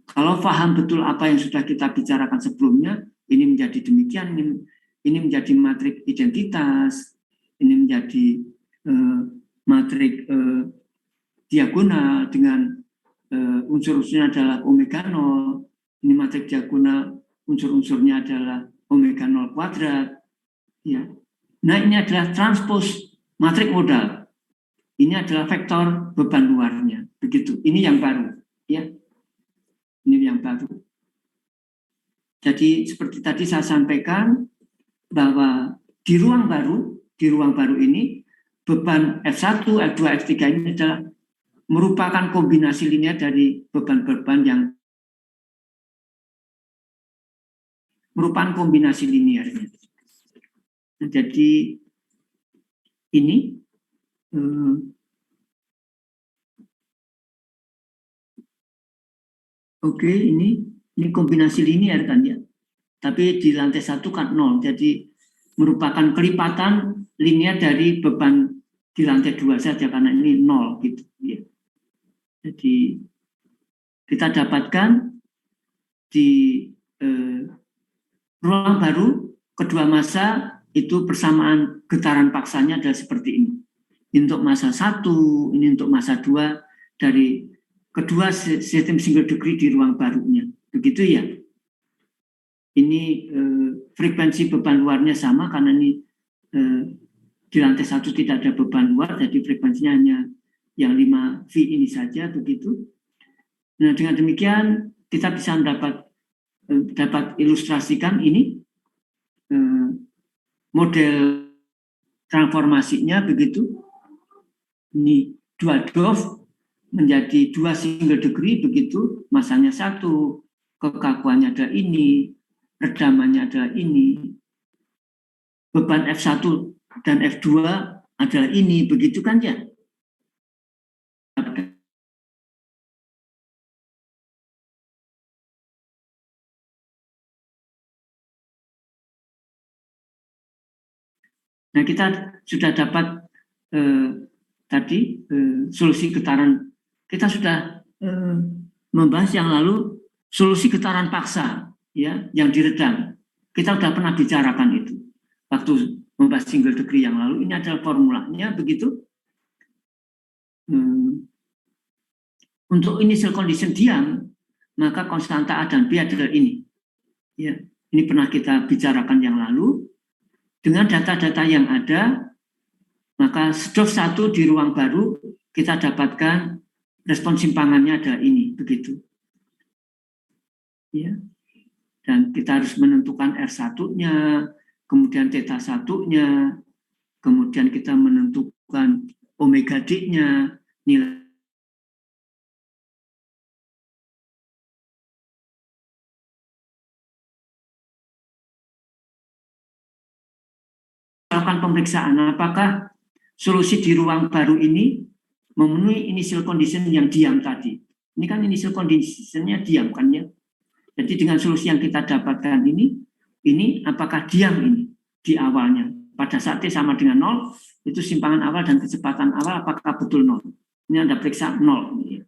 kalau paham betul apa yang sudah kita bicarakan sebelumnya, ini menjadi demikian, ini menjadi matrik identitas, ini menjadi matrik diagonal dengan unsur-unsurnya adalah omega 0, ini matrik diagonal unsur-unsurnya adalah omega 0 kuadrat. Ya. Nah, ini adalah transpose matrik modal. Ini adalah vektor beban luarnya. Begitu. Ini yang baru. Ya. Ini yang baru. Jadi seperti tadi saya sampaikan bahwa di ruang baru ini beban F1, F2, F3 ini adalah merupakan kombinasi linear dari beban-beban yang merupakan kombinasi linearnya. Nah, jadi ini oke, ini kombinasi linear kan ya. Tapi di lantai 1 kan 0. Jadi merupakan kelipatan linear dari beban di lantai 2 saja karena ini 0 gitu ya. Jadi kita dapatkan di ruang baru kedua massa itu persamaan getaran paksanya adalah seperti ini. Ini untuk massa 1, ini untuk massa 2 dari kedua sistem single degree di ruang barunya. Begitu ya. Ini frekuensi beban luarnya sama karena ini di lantai 1 tidak ada beban luar, jadi frekuensinya hanya yang 5 V ini saja begitu. Nah, dengan demikian kita bisa dapat ilustrasikan ini model transformasinya begitu. Ini 2 dov menjadi 2 single degree begitu, masanya 1, kekakuannya ada ini, redamannya adalah ini, beban F1 dan F2 adalah ini, begitu kan ya? Nah, kita sudah dapat tadi solusi getaran. Kita sudah membahas yang lalu solusi getaran paksa ya yang diredam. Kita sudah pernah bicarakan itu waktu membahas single degree yang lalu. Ini adalah formulanya begitu. Untuk initial condition diam, maka konstanta A dan B adalah ini. Ya, ini pernah kita bicarakan yang lalu. Dengan data-data yang ada, maka dov 1 di ruang baru kita dapatkan respon simpangannya ada ini, begitu. Ya. Dan kita harus menentukan R1-nya, kemudian θ1-nya, kemudian kita menentukan omega D-nya, nilai melakukan pemeriksaan apakah solusi di ruang baru ini memenuhi initial condition yang diam tadi. Ini kan initial condition-nya diam kan ya. Jadi dengan solusi yang kita dapatkan ini apakah diam ini di awalnya. Pada saat T sama dengan 0, itu simpangan awal dan kecepatan awal apakah betul 0. Ini Anda periksa 0.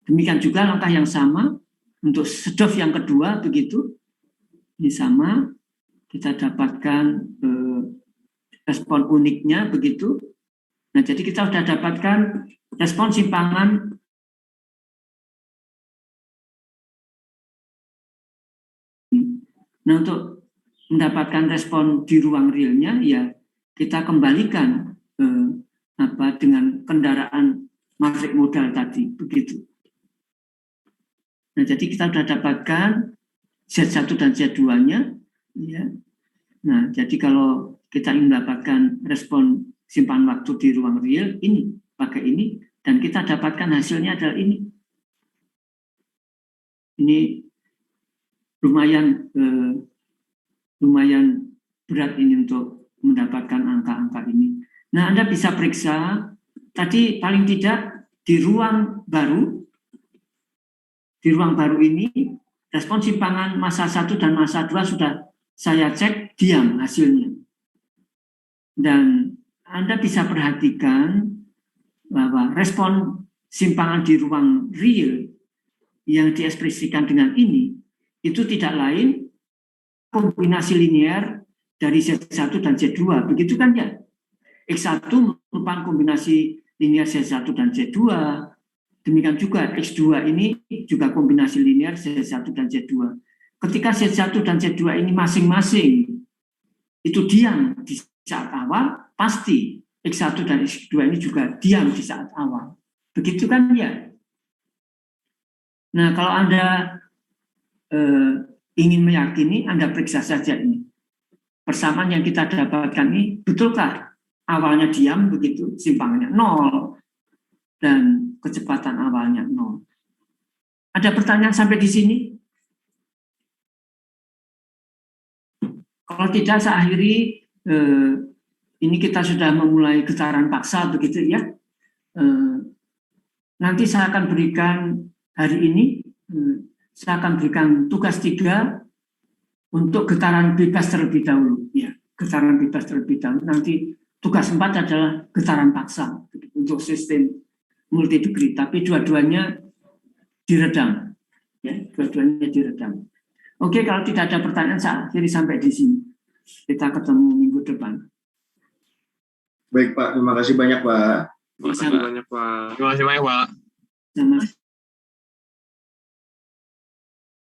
Demikian juga langkah yang sama untuk sedot yang kedua begitu. Ini sama, kita dapatkan respon uniknya begitu. Nah, jadi kita sudah dapatkan respon simpangan Nah, untuk mendapatkan respon di ruang realnya, ya kita kembalikan dengan kendaraan matrik modal tadi, begitu. Nah, jadi kita sudah dapatkan Z1 dan Z2-nya, ya. Nah, jadi kalau kita ingin mendapatkan respon simpan waktu di ruang real, ini pakai ini, dan kita dapatkan hasilnya adalah ini. Ini lumayan berat ini untuk mendapatkan angka-angka ini. Nah, Anda bisa periksa tadi paling tidak di ruang baru ini respon simpangan massa 1 dan massa 2 sudah saya cek diam hasilnya. Dan Anda bisa perhatikan bahwa respon simpangan di ruang real yang diekspresikan dengan ini itu tidak lain kombinasi linear dari Z1 dan Z2, begitu kan ya? X1 merupakan kombinasi linear Z1 dan Z2, demikian juga X2 ini juga kombinasi linear Z1 dan Z2. Ketika Z1 dan Z2 ini masing-masing itu diam di saat awal, pasti X1 dan X2 ini juga diam di saat awal. Begitu kan ya? Nah, kalau Anda ingin meyakini, Anda periksa saja ini. Persamaan yang kita dapatkan ini, betulkah awalnya diam begitu, simpangannya 0, dan kecepatan awalnya 0. Ada pertanyaan sampai di sini? Kalau tidak, saya akhiri. Ini kita sudah memulai getaran paksa begitu ya. Nanti saya akan berikan hari ini, saya akan berikan tugas 3 untuk getaran bebas terlebih dahulu. Ya, getaran bebas terlebih dahulu. Nanti tugas 4 adalah getaran paksa untuk sistem multi degree, tapi dua-duanya diredam. Ya, dua-duanya diredam. Oke, kalau tidak ada pertanyaan, saya akhiri sampai di sini. Kita ketemu minggu depan. Baik Pak, terima kasih banyak Pak. Terima kasih banyak Pak. Terima kasih banyak Pak. Sama.